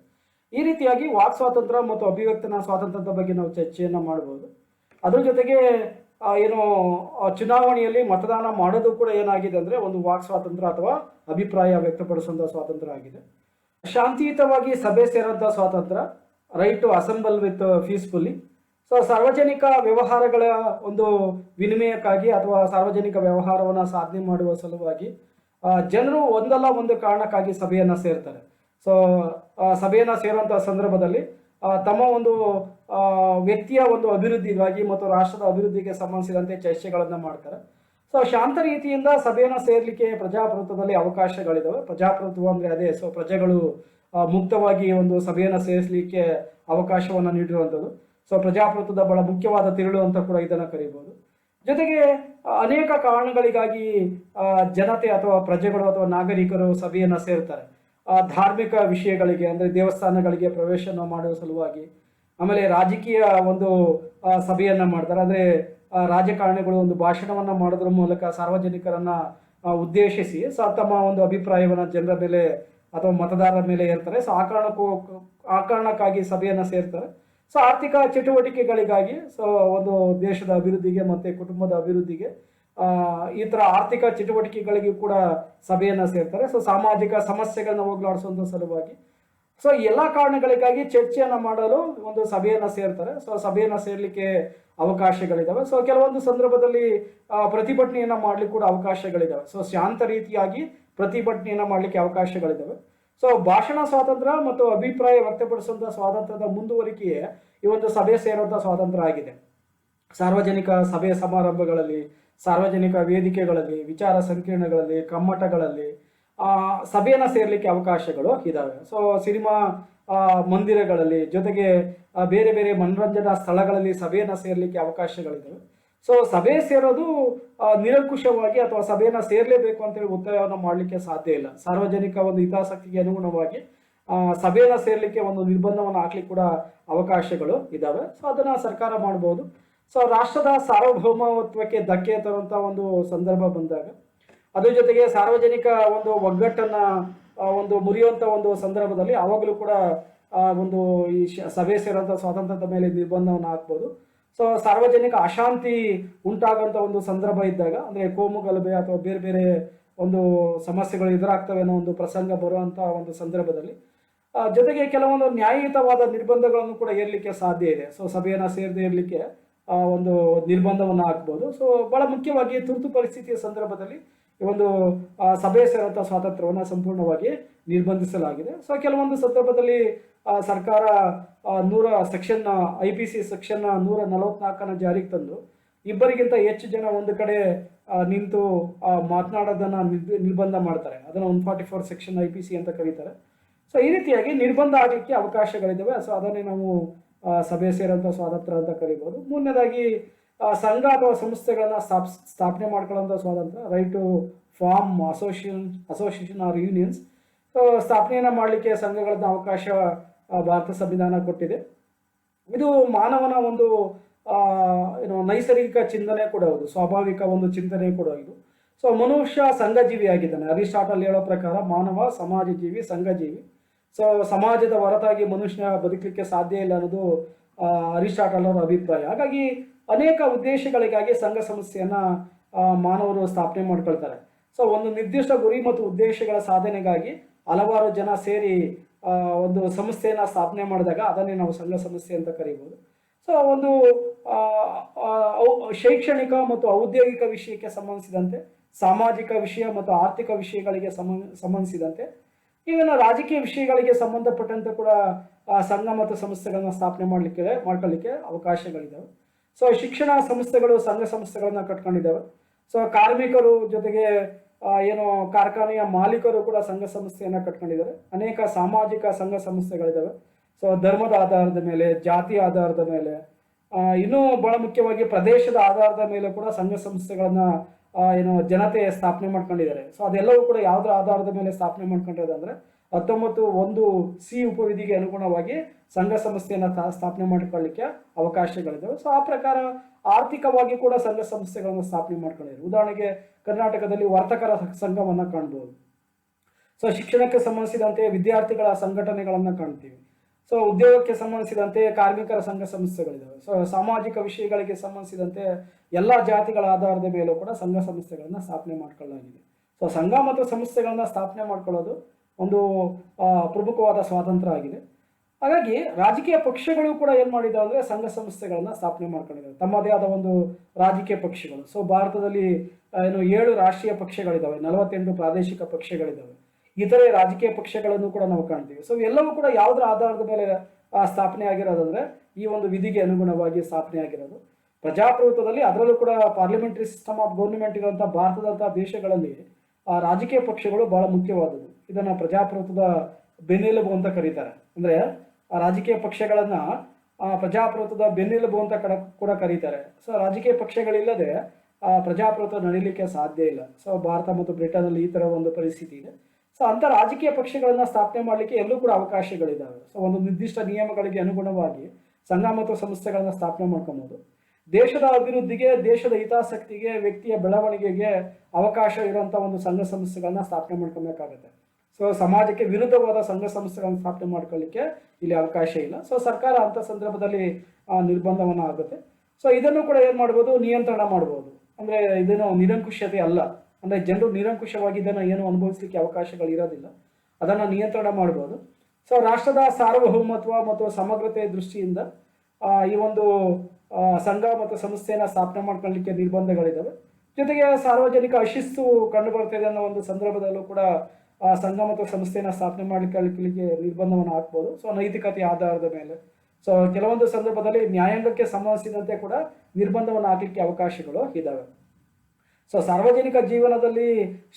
ಈ ರೀತಿಯಾಗಿ ವಾಕ್ ಸ್ವಾತಂತ್ರ್ಯ ಮತ್ತು ಅಭಿವ್ಯಕ್ತನ ಸ್ವಾತಂತ್ರ್ಯದ ಬಗ್ಗೆ ನಾವು ಚರ್ಚೆಯನ್ನು ಮಾಡಬಹುದು. ಅದ್ರ ಜೊತೆಗೆ ಏನು ಚುನಾವಣೆಯಲ್ಲಿ ಮತದಾನ ಮಾಡೋದು ಕೂಡ ಏನಾಗಿದೆ ಅಂದರೆ ಒಂದು ವಾಕ್ ಸ್ವಾತಂತ್ರ್ಯ ಅಥವಾ ಅಭಿಪ್ರಾಯ ವ್ಯಕ್ತಪಡಿಸುವಂಥ ಸ್ವಾತಂತ್ರ್ಯ ಆಗಿದೆ. ಶಾಂತಿಯುತವಾಗಿ ಸಭೆ ಸೇರುವಂಥ ಸ್ವಾತಂತ್ರ್ಯ, right to assemble with peacefully. So ಸಾರ್ವಜನಿಕ ವ್ಯವಹಾರಗಳ ಒಂದು ವಿನಿಮಯಕ್ಕಾಗಿ ಅಥವಾ ಸಾರ್ವಜನಿಕ ವ್ಯವಹಾರವನ್ನು ಸಾಧನೆ ಮಾಡುವ ಸಲುವಾಗಿ ಜನರು ಒಂದಲ್ಲ ಒಂದು ಕಾರಣಕ್ಕಾಗಿ ಸಭೆಯನ್ನು ಸೇರ್ತಾರೆ. ಸೊ ಸಭೆಯನ್ನು ಸೇರುವಂಥ ಸಂದರ್ಭದಲ್ಲಿ ತಮ್ಮ ಒಂದು ವ್ಯಕ್ತಿಯ ಒಂದು ಅಭಿವೃದ್ಧಿಗಾಗಿ ಮತ್ತು ರಾಷ್ಟ್ರದ ಅಭಿವೃದ್ಧಿಗೆ ಸಂಬಂಧಿಸಿದಂತೆ ಚರ್ಚೆಗಳನ್ನು ಮಾಡ್ತಾರೆ. ಸೊ ಶಾಂತ ರೀತಿಯಿಂದ ಸಭೆಯನ್ನು ಸೇರ್ಲಿಕ್ಕೆ ಪ್ರಜಾಪ್ರಭುತ್ವದಲ್ಲಿ ಅವಕಾಶಗಳಿದಾವೆ. ಪ್ರಜಾಪ್ರಭುತ್ವ ಅಂದರೆ ಅದೇ. ಸೊ ಪ್ರಜೆಗಳು ಮುಕ್ತವಾಗಿ ಒಂದು ಸಭೆಯನ್ನು ಸೇರಿಸಲಿಕ್ಕೆ ಅವಕಾಶವನ್ನು ನೀಡಿರುವಂಥದ್ದು. ಸೊ ಪ್ರಜಾಪ್ರಭುತ್ವದ ಬಹಳ ಮುಖ್ಯವಾದ ತಿರುಳು ಅಂತ ಕೂಡ ಇದನ್ನು ಕರೀಬಹುದು. ಜೊತೆಗೆ ಅನೇಕ ಕಾರಣಗಳಿಗಾಗಿ ಜನತೆ ಅಥವಾ ಪ್ರಜೆಗಳು ಅಥವಾ ನಾಗರಿಕರು ಸಭೆಯನ್ನು ಸೇರ್ತಾರೆ. ಧಾರ್ಮಿಕ ವಿಷಯಗಳಿಗೆ ಅಂದರೆ ದೇವಸ್ಥಾನಗಳಿಗೆ ಪ್ರವೇಶನ ಮಾಡುವ ಸಲುವಾಗಿ, ಆಮೇಲೆ ರಾಜಕೀಯ ಒಂದು ಸಭೆಯನ್ನು ಮಾಡ್ತಾರೆ. ಅಂದರೆ ರಾಜಕಾರಣಿಗಳು ಒಂದು ಭಾಷಣವನ್ನು ಮಾಡೋದ್ರ ಮೂಲಕ ಸಾರ್ವಜನಿಕರನ್ನ ಉದ್ದೇಶಿಸಿ ತಮ್ಮ ಒಂದು ಅಭಿಪ್ರಾಯವನ್ನು ಜನರ ಮೇಲೆ ಅಥವಾ ಮತದಾರರ ಮೇಲೆ ಏರ್ತಾರೆ. ಸೊ ಆ ಕಾರಣಕ್ಕಾಗಿ ಸಭೆಯನ್ನು ಸೇರ್ತಾರೆ. ಸೊ ಆರ್ಥಿಕ ಚಟುವಟಿಕೆಗಳಿಗಾಗಿ, ಸೊ ಒಂದು ದೇಶದ ಅಭಿವೃದ್ಧಿಗೆ ಮತ್ತು ಕುಟುಂಬದ ಅಭಿವೃದ್ಧಿಗೆ, ಈ ಥರ ಆರ್ಥಿಕ ಚಟುವಟಿಕೆಗಳಿಗೂ ಕೂಡ ಸಭೆಯನ್ನು ಸೇರ್ತಾರೆ. ಸೊ ಸಾಮಾಜಿಕ ಸಮಸ್ಯೆಗಳನ್ನ ಹೋಗಲಾಡಿಸುವಂಥ ಸಲುವಾಗಿ, ಸೊ ಎಲ್ಲ ಕಾರಣಗಳಿಗಾಗಿ ಚರ್ಚೆಯನ್ನು ಮಾಡಲು ಒಂದು ಸಭೆಯನ್ನು ಸೇರ್ತಾರೆ. ಸೊ ಸಭೆಯನ್ನು ಸೇರ್ಲಿಕ್ಕೆ ಅವಕಾಶಗಳಿದ್ದಾವೆ. ಸೊ ಕೆಲವೊಂದು ಸಂದರ್ಭದಲ್ಲಿ ಪ್ರತಿಭಟನೆಯನ್ನು ಮಾಡ್ಲಿಕ್ಕೆ ಕೂಡ ಅವಕಾಶಗಳಿದ್ದಾವೆ. ಸೊ ಶಾಂತ ರೀತಿಯಾಗಿ ಪ್ರತಿಭಟನೆಯನ್ನು ಮಾಡಲಿಕ್ಕೆ ಅವಕಾಶಗಳಿದ್ದಾವೆ. ಸೊ ಭಾಷಣ ಸ್ವಾತಂತ್ರ್ಯ ಮತ್ತು ಅಭಿಪ್ರಾಯ ವ್ಯಕ್ತಪಡಿಸುವಂಥ ಸ್ವಾತಂತ್ರ್ಯದ ಮುಂದುವರಿಕೆಯೇ ಈ ಒಂದು ಸಭೆ ಸೇರುವಂಥ ಸ್ವಾತಂತ್ರ್ಯ ಆಗಿದೆ. ಸಾರ್ವಜನಿಕ ಸಭೆ ಸಮಾರಂಭಗಳಲ್ಲಿ, ಸಾರ್ವಜನಿಕ ವೇದಿಕೆಗಳಲ್ಲಿ, ವಿಚಾರ ಸಂಕಿರಣಗಳಲ್ಲಿ, ಕಮ್ಮಟಗಳಲ್ಲಿ ಸಭೆಯನ್ನು ಸೇರ್ಲಿಕ್ಕೆ ಅವಕಾಶಗಳು ಇದ್ದಾವೆ. ಸೊ ಸಿನಿಮಾ ಮಂದಿರಗಳಲ್ಲಿ, ಜೊತೆಗೆ ಬೇರೆ ಬೇರೆ ಮನರಂಜನಾ ಸ್ಥಳಗಳಲ್ಲಿ ಸಭೆಯನ್ನು ಸೇರ್ಲಿಕ್ಕೆ ಅವಕಾಶಗಳಿದ್ದಾವೆ. ಸೊ ಸಭೆ ಸೇರೋದು ನಿರಂಕುಶವಾಗಿ ಅಥವಾ ಸಭೆಯನ್ನು ಸೇರಲೇಬೇಕು ಅಂತೇಳಿ ಒತ್ತಾಯವನ್ನು ಮಾಡಲಿಕ್ಕೆ ಸಾಧ್ಯ ಇಲ್ಲ. ಸಾರ್ವಜನಿಕ ಒಂದು ಹಿತಾಸಕ್ತಿಗೆ ಅನುಗುಣವಾಗಿ ಸಭೆಯನ್ನು ಸೇರ್ಲಿಕ್ಕೆ ಒಂದು ನಿರ್ಬಂಧವನ್ನು ಹಾಕ್ಲಿಕ್ಕೆ ಕೂಡ ಅವಕಾಶಗಳು ಇದ್ದಾವೆ. ಸೊ ಅದನ್ನು ಸರ್ಕಾರ ಮಾಡಬಹುದು. ಸೊ ರಾಷ್ಟ್ರದ ಸಾರ್ವಭೌಮತ್ವಕ್ಕೆ ಧಕ್ಕೆ ತರುವಂಥ ಒಂದು ಸಂದರ್ಭ ಬಂದಾಗ, ಅದ್ರ ಜೊತೆಗೆ ಸಾರ್ವಜನಿಕ ಒಂದು ಒಗ್ಗಟ್ಟನ್ನು ಒಂದು ಮುರಿಯುವಂಥ ಒಂದು ಸಂದರ್ಭದಲ್ಲಿ ಆವಾಗಲೂ ಕೂಡ ಒಂದು ಈ ಸಭೆ ಸೇರುವಂಥ ಸ್ವಾತಂತ್ರ್ಯದ ಮೇಲೆ ನಿರ್ಬಂಧವನ್ನು ಹಾಕ್ಬೋದು. ಸೊ ಸಾರ್ವಜನಿಕ ಅಶಾಂತಿ ಉಂಟಾಗುವಂಥ ಒಂದು ಸಂದರ್ಭ ಇದ್ದಾಗ, ಅಂದರೆ ಕೋಮು ಗಲಭೆ ಅಥವಾ ಬೇರೆ ಬೇರೆ ಒಂದು ಸಮಸ್ಯೆಗಳು ಎದುರಾಗ್ತವೆ ಅನ್ನೋ ಒಂದು ಪ್ರಸಂಗ ಬರುವಂಥ ಒಂದು ಸಂದರ್ಭದಲ್ಲಿ ಜೊತೆಗೆ ಕೆಲವೊಂದು ನ್ಯಾಯಯುತವಾದ ನಿರ್ಬಂಧಗಳನ್ನು ಕೂಡ ಏರ್ಲಿಕ್ಕೆ ಸಾಧ್ಯ ಇದೆ. ಸೊ ಸಭೆಯನ್ನು ಸೇರದೆ ಇರಲಿಕ್ಕೆ ಒಂದು ನಿರ್ಬಂಧವನ್ನು ಹಾಕ್ಬೋದು. ಸೊ ಬಹಳ ಮುಖ್ಯವಾಗಿ ತುರ್ತು ಪರಿಸ್ಥಿತಿಯ ಸಂದರ್ಭದಲ್ಲಿ ಈ ಒಂದು ಸಭೆ ಸೇರುವಂಥ ಸ್ವಾತಂತ್ರ್ಯವನ್ನು ಸಂಪೂರ್ಣವಾಗಿ ನಿರ್ಬಂಧಿಸಲಾಗಿದೆ. ಸೊ ಕೆಲವೊಂದು ಸಂದರ್ಭದಲ್ಲಿ ಸರ್ಕಾರ ಸೆಕ್ಷನ್ IPC ಸೆಕ್ಷನ್ 144 ಜಾರಿಗೆ ತಂದು ಇಬ್ಬರಿಗಿಂತ ಹೆಚ್ಚು ಜನ ಒಂದು ಕಡೆ ನಿಂತು ಮಾತನಾಡೋದನ್ನು ನಿರ್ಬಂಧ ಮಾಡ್ತಾರೆ. ಅದನ್ನು 144 ಸೆಕ್ಷನ್ IPC ಅಂತ ಕರೀತಾರೆ. ಸೊ ಈ ರೀತಿಯಾಗಿ ನಿರ್ಬಂಧ ಆಗಲಿಕ್ಕೆ ಅವಕಾಶಗಳಿದ್ದಾವೆ. ಸೊ ಅದನ್ನೇ ನಾವು ಸಭೆ ಸೇರುವಂಥ ಸ್ವಾತಂತ್ರ್ಯ ಅಂತ ಕರಿಬೋದು. ಮೂರನೇದಾಗಿ ಸಂಘ ಅಥವಾ ಸಂಸ್ಥೆಗಳನ್ನ ಸ್ಥಾಪನೆ ಮಾಡ್ಕೊಳ್ಳುವಂಥ ಸ್ವಾತಂತ್ರ್ಯ, right to form association or unions. So ಸ್ಥಾಪನೆಯನ್ನು ಮಾಡಲಿಕ್ಕೆ ಸಂಘಗಳನ್ನ ಅವಕಾಶ ಭಾರತ ಸಂವಿಧಾನ ಕೊಟ್ಟಿದೆ. ಇದು ಮಾನವನ ಒಂದು ನೈಸರ್ಗಿಕ ಚಿಂತನೆ ಕೂಡ ಹೌದು, ಸ್ವಾಭಾವಿಕ ಒಂದು ಚಿಂತನೆ ಕೂಡ ಇದು. ಸೊ ಮನುಷ್ಯ ಸಂಘಜೀವಿ ಆಗಿದ್ದಾನೆ. ಅರಿಸ್ಟಾಟಲ್ ಹೇಳೋ ಪ್ರಕಾರ ಮಾನವ ಸಮಾಜ ಜೀವಿ, ಸಂಘಜೀವಿ. ಸೊ ಸಮಾಜದ ಹೊರತಾಗಿ ಮನುಷ್ಯ ಬದುಕಲಿಕ್ಕೆ ಸಾಧ್ಯ ಇಲ್ಲ ಅನ್ನೋದು ಅರಿಸ್ಟಾಟಲ್ ಅವರ ಅಭಿಪ್ರಾಯ. ಹಾಗಾಗಿ ಅನೇಕ ಉದ್ದೇಶಗಳಿಗಾಗಿ ಸಂಘ ಸಂಸ್ಥೆಯನ್ನು ಮಾನವರು ಸ್ಥಾಪನೆ ಮಾಡ್ಕೊಳ್ತಾರೆ. ಸೊ ಒಂದು ನಿರ್ದಿಷ್ಟ ಗುರಿ ಮತ್ತು ಉದ್ದೇಶಗಳ ಸಾಧನೆಗಾಗಿ ಹಲವಾರು ಜನ ಸೇರಿ ಒಂದು ಸಂಸ್ಥೆಯನ್ನು ಸ್ಥಾಪನೆ ಮಾಡಿದಾಗ ಅದನ್ನೇ ನಾವು ಸಂಘ ಸಂಸ್ಥೆ ಅಂತ ಕರೀಬೋದು. ಸೊ ಒಂದು ಶೈಕ್ಷಣಿಕ ಮತ್ತು ಔದ್ಯೋಗಿಕ ವಿಷಯಕ್ಕೆ ಸಂಬಂಧಿಸಿದಂತೆ, ಸಾಮಾಜಿಕ ವಿಷಯ ಮತ್ತು ಆರ್ಥಿಕ ವಿಷಯಗಳಿಗೆ ಸಂಬಂಧಿಸಿದಂತೆ ಇವನ್ನ ರಾಜಕೀಯ ವಿಷಯಗಳಿಗೆ ಸಂಬಂಧಪಟ್ಟಂತೆ ಕೂಡ ಸಂಘ ಮತ್ತು ಸಂಸ್ಥೆಗಳನ್ನ ಸ್ಥಾಪನೆ ಮಾಡ್ಕೊಳ್ಳಿಕ್ಕೆ ಅವಕಾಶಗಳಿದ್ದಾವೆ. ಸೊ ಶಿಕ್ಷಣ ಸಂಸ್ಥೆಗಳು ಸಂಘ ಸಂಸ್ಥೆಗಳನ್ನ ಕಟ್ಕೊಂಡಿದ್ದಾವೆ. ಸೊ ಕಾರ್ಮಿಕರು ಜೊತೆಗೆ ಏನು ಕಾರ್ಖಾನೆಯ ಮಾಲೀಕರು ಕೂಡ ಸಂಘ ಸಂಸ್ಥೆಯನ್ನ ಕಟ್ಕೊಂಡಿದ್ದಾರೆ. ಅನೇಕ ಸಾಮಾಜಿಕ ಸಂಘ ಸಂಸ್ಥೆಗಳಿದ್ದಾವೆ. ಸೊ ಧರ್ಮದ ಆಧಾರದ ಮೇಲೆ, ಜಾತಿ ಆಧಾರದ ಮೇಲೆ, ಇನ್ನೂ ಬಹಳ ಮುಖ್ಯವಾಗಿ ಪ್ರದೇಶದ ಆಧಾರದ ಮೇಲೆ ಕೂಡ ಸಂಘ ಸಂಸ್ಥೆಗಳನ್ನ ಏನು ಜನತೆ ಸ್ಥಾಪನೆ ಮಾಡ್ಕೊಂಡಿದ್ದಾರೆ. ಸೊ ಅದೆಲ್ಲವೂ ಕೂಡ ಯಾವುದರ ಆಧಾರದ ಮೇಲೆ ಸ್ಥಾಪನೆ ಮಾಡ್ಕೊಂಡಿರೋದು ಅಂದ್ರೆ 19(1)C ಉಪವಿಧಿಗೆ ಅನುಗುಣವಾಗಿ ಸಂಘ ಸಂಸ್ಥೆಯನ್ನ ಸ್ಥಾಪನೆ ಮಾಡಿಕೊಳ್ಳಿಕ್ಕೆ ಅವಕಾಶಗಳಿದ್ದಾವೆ. ಸೊ ಆ ಪ್ರಕಾರ ಆರ್ಥಿಕವಾಗಿ ಕೂಡ ಸಂಘ ಸಂಸ್ಥೆಗಳನ್ನು ಸ್ಥಾಪನೆ ಮಾಡ್ಕೊಂಡಿದ್ದಾರೆ. ಉದಾಹರಣೆಗೆ ಕರ್ನಾಟಕದಲ್ಲಿ ವರ್ತಕರ ಸಂಘವನ್ನ ಕಾಣ್ಬೋದು. ಸೊ ಶಿಕ್ಷಣಕ್ಕೆ ಸಂಬಂಧಿಸಿದಂತೆ ವಿದ್ಯಾರ್ಥಿಗಳ ಸಂಘಟನೆಗಳನ್ನ ಕಾಣ್ತೀವಿ. ಸೊ ಉದ್ಯೋಗಕ್ಕೆ ಸಂಬಂಧಿಸಿದಂತೆ ಕಾರ್ಮಿಕರ ಸಂಘ ಸಂಸ್ಥೆಗಳಿದ್ದಾವೆ. ಸೊ ಸಾಮಾಜಿಕ ವಿಷಯಗಳಿಗೆ ಸಂಬಂಧಿಸಿದಂತೆ ಎಲ್ಲ ಜಾತಿಗಳ ಆಧಾರದ ಮೇಲೂ ಕೂಡ ಸಂಘ ಸಂಸ್ಥೆಗಳನ್ನ ಸ್ಥಾಪನೆ ಮಾಡ್ಕೊಳ್ಳಲಾಗಿದೆ. ಸೊ ಸಂಘ ಮತ್ತು ಸಂಸ್ಥೆಗಳನ್ನ ಸ್ಥಾಪನೆ ಮಾಡ್ಕೊಳ್ಳೋದು ಒಂದು ಪ್ರಮುಖವಾದ ಸ್ವಾತಂತ್ರ್ಯ ಆಗಿದೆ. ಹಾಗಾಗಿ ರಾಜಕೀಯ ಪಕ್ಷಗಳು ಕೂಡ ಏನ್ ಮಾಡಿದಾವೆ ಅಂದ್ರೆ ಸಂಘ ಸಂಸ್ಥೆಗಳನ್ನ ಸ್ಥಾಪನೆ ಮಾಡ್ಕೊಂಡಿದ್ದಾವೆ, ತಮ್ಮದೇ ಆದ ಒಂದು ರಾಜಕೀಯ ಪಕ್ಷಗಳು. ಸೊ ಭಾರತದಲ್ಲಿ 7 ರಾಷ್ಟ್ರೀಯ ಪಕ್ಷಗಳಿದ್ದಾವೆ, 48 ಪ್ರಾದೇಶಿಕ ಪಕ್ಷಗಳಿದ್ದಾವೆ, ಇತರೆ ರಾಜಕೀಯ ಪಕ್ಷಗಳನ್ನು ಕೂಡ ನಾವು ಕಾಣ್ತೀವಿ. ಸೊ ಎಲ್ಲವೂ ಕೂಡ ಯಾವುದರ ಆಧಾರದ ಮೇಲೆ ಸ್ಥಾಪನೆ ಆಗಿರೋದಂದ್ರೆ ಈ ಒಂದು ವಿಧಿಗೆ ಅನುಗುಣವಾಗಿ ಸ್ಥಾಪನೆ ಆಗಿರೋದು. ಪ್ರಜಾಪ್ರಭುತ್ವದಲ್ಲಿ ಅದರಲ್ಲೂ ಕೂಡ ಪಾರ್ಲಿಮೆಂಟರಿ ಸಿಸ್ಟಮ್ ಆಫ್ ಗೌರ್ಮೆಂಟ್ ಇರುವಂತಹ ಭಾರತದಂತಹ ದೇಶಗಳಲ್ಲಿ ರಾಜಕೀಯ ಪಕ್ಷಗಳು ಬಹಳ ಮುಖ್ಯವಾದದ್ದು. ಇದನ್ನ ಪ್ರಜಾಪ್ರಭುತ್ವದ ಬೆನ್ನೆಲುಬು ಅಂತ ಕರೀತಾರೆ. ಅಂದ್ರೆ ಆ ರಾಜಕೀಯ ಪಕ್ಷಗಳನ್ನ ಪ್ರಜಾಪ್ರಭುತ್ವದ ಬೆನ್ನೆಲುಬು ಅಂತ ಕೂಡ ಕರೀತಾರೆ. ಸೊ ರಾಜಕೀಯ ಪಕ್ಷಗಳಿಲ್ಲದೆ ಪ್ರಜಾಪ್ರಭುತ್ವ ನಡೀಲಿಕ್ಕೆ ಸಾಧ್ಯ ಇಲ್ಲ. ಸೊ ಭಾರತ ಮತ್ತು ಬ್ರಿಟನ್ ಅಲ್ಲಿ ಈ ತರ ಒಂದು ಪರಿಸ್ಥಿತಿ ಇದೆ. ಸೊ ಅಂತ ರಾಜಕೀಯ ಪಕ್ಷಗಳನ್ನ ಸ್ಥಾಪನೆ ಮಾಡಲಿಕ್ಕೆ ಎಲ್ಲೂ ಕೂಡ ಅವಕಾಶಗಳಿದ್ದಾವೆ. ಸೊ ಒಂದು ನಿರ್ದಿಷ್ಟ ನಿಯಮಗಳಿಗೆ ಅನುಗುಣವಾಗಿ ಸಂಘ ಮತ್ತು ಸಂಸ್ಥೆಗಳನ್ನ ಸ್ಥಾಪನೆ ಮಾಡ್ಕೊಬಹುದು. ದೇಶದ ಅಭಿವೃದ್ಧಿಗೆ, ದೇಶದ ಹಿತಾಸಕ್ತಿಗೆ, ವ್ಯಕ್ತಿಯ ಬೆಳವಣಿಗೆಗೆ ಅವಕಾಶ ಇರುವಂತಹ ಒಂದು ಸಂಘ ಸಂಸ್ಥೆಗಳನ್ನ ಸ್ಥಾಪನೆ ಮಾಡ್ಕೊಬೇಕಾಗತ್ತೆ. ಸೊ ಸಮಾಜಕ್ಕೆ ವಿರುದ್ಧವಾದ ಸಂಘ ಸಂಸ್ಥೆಗಳನ್ನ ಸ್ಥಾಪನೆ ಮಾಡ್ಕೊಳ್ಳಿಕ್ಕೆ ಇಲ್ಲಿ ಅವಕಾಶ ಇಲ್ಲ. ಸೊ ಸರ್ಕಾರ ಅಂತ ಸಂದರ್ಭದಲ್ಲಿ ನಿರ್ಬಂಧವನ್ನ ಆಗುತ್ತೆ. ಸೊ ಇದನ್ನು ಕೂಡ ಏನ್ ಮಾಡ್ಬೋದು, ನಿಯಂತ್ರಣ ಮಾಡ್ಬೋದು. ಅಂದ್ರೆ ಇದೇನು ನಿರಂಕುಶತೆ ಅಲ್ಲ, ಅಂದ್ರೆ ಜನರು ನಿರಂಕುಶವಾಗಿ ಇದನ್ನ ಏನು ಅನುಭವಿಸಲಿಕ್ಕೆ ಅವಕಾಶಗಳು ಇರೋದಿಲ್ಲ, ಅದನ್ನ ನಿಯಂತ್ರಣ ಮಾಡ್ಬೋದು. ಸೊ ರಾಷ್ಟ್ರದ ಸಾರ್ವಭೌಮತ್ವ ಮತ್ತು ಸಮಗ್ರತೆ ದೃಷ್ಟಿಯಿಂದ ಈ ಒಂದು ಸಂಘ ಮತ್ತು ಸಂಸ್ಥೆಯನ್ನ ಸ್ಥಾಪನೆ ಮಾಡ್ಕೊಳ್ಳಿಕ್ಕೆ ನಿರ್ಬಂಧಗಳಿದ್ದಾವೆ. ಜೊತೆಗೆ ಸಾರ್ವಜನಿಕ ಅಶಿಸ್ತು ಕಂಡು ಬರ್ತಿದೆ ಅನ್ನೋ ಒಂದು ಸಂದರ್ಭದಲ್ಲೂ ಕೂಡ ಸಂಘ ಮತ್ತು ಸಂಸ್ಥೆಯನ್ನ ಸ್ಥಾಪನೆ ಮಾಡ್ಕೊಳ್ಳಿಕ್ಕೆ ನಿರ್ಬಂಧವನ್ನು ಹಾಕ್ಬೋದು. ಸೊ ನೈತಿಕತೆಯ ಆಧಾರದ ಮೇಲೆ. ಸೊ ಕೆಲವೊಂದು ಸಂದರ್ಭದಲ್ಲಿ ನ್ಯಾಯಾಂಗಕ್ಕೆ ಸಂಬಂಧಿಸಿದಂತೆ ಕೂಡ ನಿರ್ಬಂಧವನ್ನು ಹಾಕಲಿಕ್ಕೆ ಅವಕಾಶಗಳು ಇದ್ದಾವೆ. ಸೊ ಸಾರ್ವಜನಿಕ ಜೀವನದಲ್ಲಿ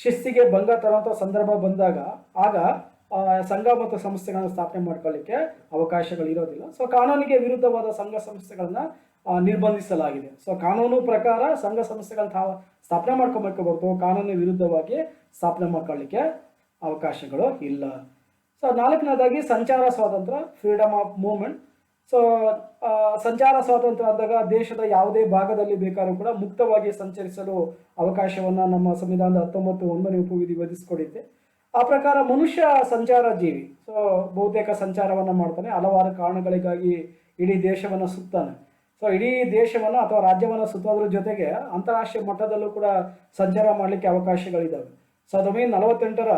ಶಿಸ್ತಿಗೆ ಭಂಗ ತರುವಂತಹ ಸಂದರ್ಭ ಬಂದಾಗ ಆಗ ಸಂಘ ಮತ್ತು ಸಂಸ್ಥೆಗಳನ್ನ ಸ್ಥಾಪನೆ ಮಾಡ್ಕೊಳ್ಳಿಕ್ಕೆ ಅವಕಾಶಗಳು ಇರೋದಿಲ್ಲ. ಸೊ ಕಾನೂನಿಗೆ ವಿರುದ್ಧವಾದ ಸಂಘ ಸಂಸ್ಥೆಗಳನ್ನ ನಿರ್ಬಂಧಿಸಲಾಗಿದೆ. ಸೊ ಕಾನೂನು ಪ್ರಕಾರ ಸಂಘ ಸಂಸ್ಥೆಗಳನ್ನ ಸ್ಥಾಪನೆ ಮಾಡ್ಕೊಬೇಕು ಹೊರತು ಕಾನೂನಿನ ವಿರುದ್ಧವಾಗಿ ಸ್ಥಾಪನೆ ಮಾಡ್ಕೊಳ್ಳಿಕ್ಕೆ ಅವಕಾಶಗಳು ಇಲ್ಲ. ಸೊ 4ನೇದಾಗಿ ಸಂಚಾರ ಸ್ವಾತಂತ್ರ್ಯ, ಫ್ರೀಡಮ್ ಆಫ್ ಮೂವ್ಮೆಂಟ್. ಸೊ ಸಂಚಾರ ಸ್ವಾತಂತ್ರ್ಯ ಅಂದಾಗ ದೇಶದ ಯಾವುದೇ ಭಾಗದಲ್ಲಿ ಬೇಕಾದ್ರೂ ಕೂಡ ಮುಕ್ತವಾಗಿ ಸಂಚರಿಸಲು ಅವಕಾಶವನ್ನ ನಮ್ಮ ಸಂವಿಧಾನದ 19(1) ಉಪವಿಧಿ ಒದಗಿಸಿಕೊಡುತ್ತೆ. ಆ ಪ್ರಕಾರ ಮನುಷ್ಯ ಸಂಚಾರ ಜೀವಿ. ಸೊ ಬಹುತೇಕ ಸಂಚಾರವನ್ನ ಮಾಡ್ತಾನೆ, ಹಲವಾರು ಕಾರಣಗಳಿಗಾಗಿ ಇಡೀ ದೇಶವನ್ನ ಸುತ್ತಾನೆ. ಸೊ ಇಡೀ ದೇಶವನ್ನ ಅಥವಾ ರಾಜ್ಯವನ್ನ ಸುತ್ತೋದ್ರ ಜೊತೆಗೆ ಅಂತಾರಾಷ್ಟ್ರೀಯ ಮಟ್ಟದಲ್ಲೂ ಕೂಡ ಸಂಚಾರ ಮಾಡಲಿಕ್ಕೆ ಅವಕಾಶಗಳಿದ್ದಾವೆ. 1948ರ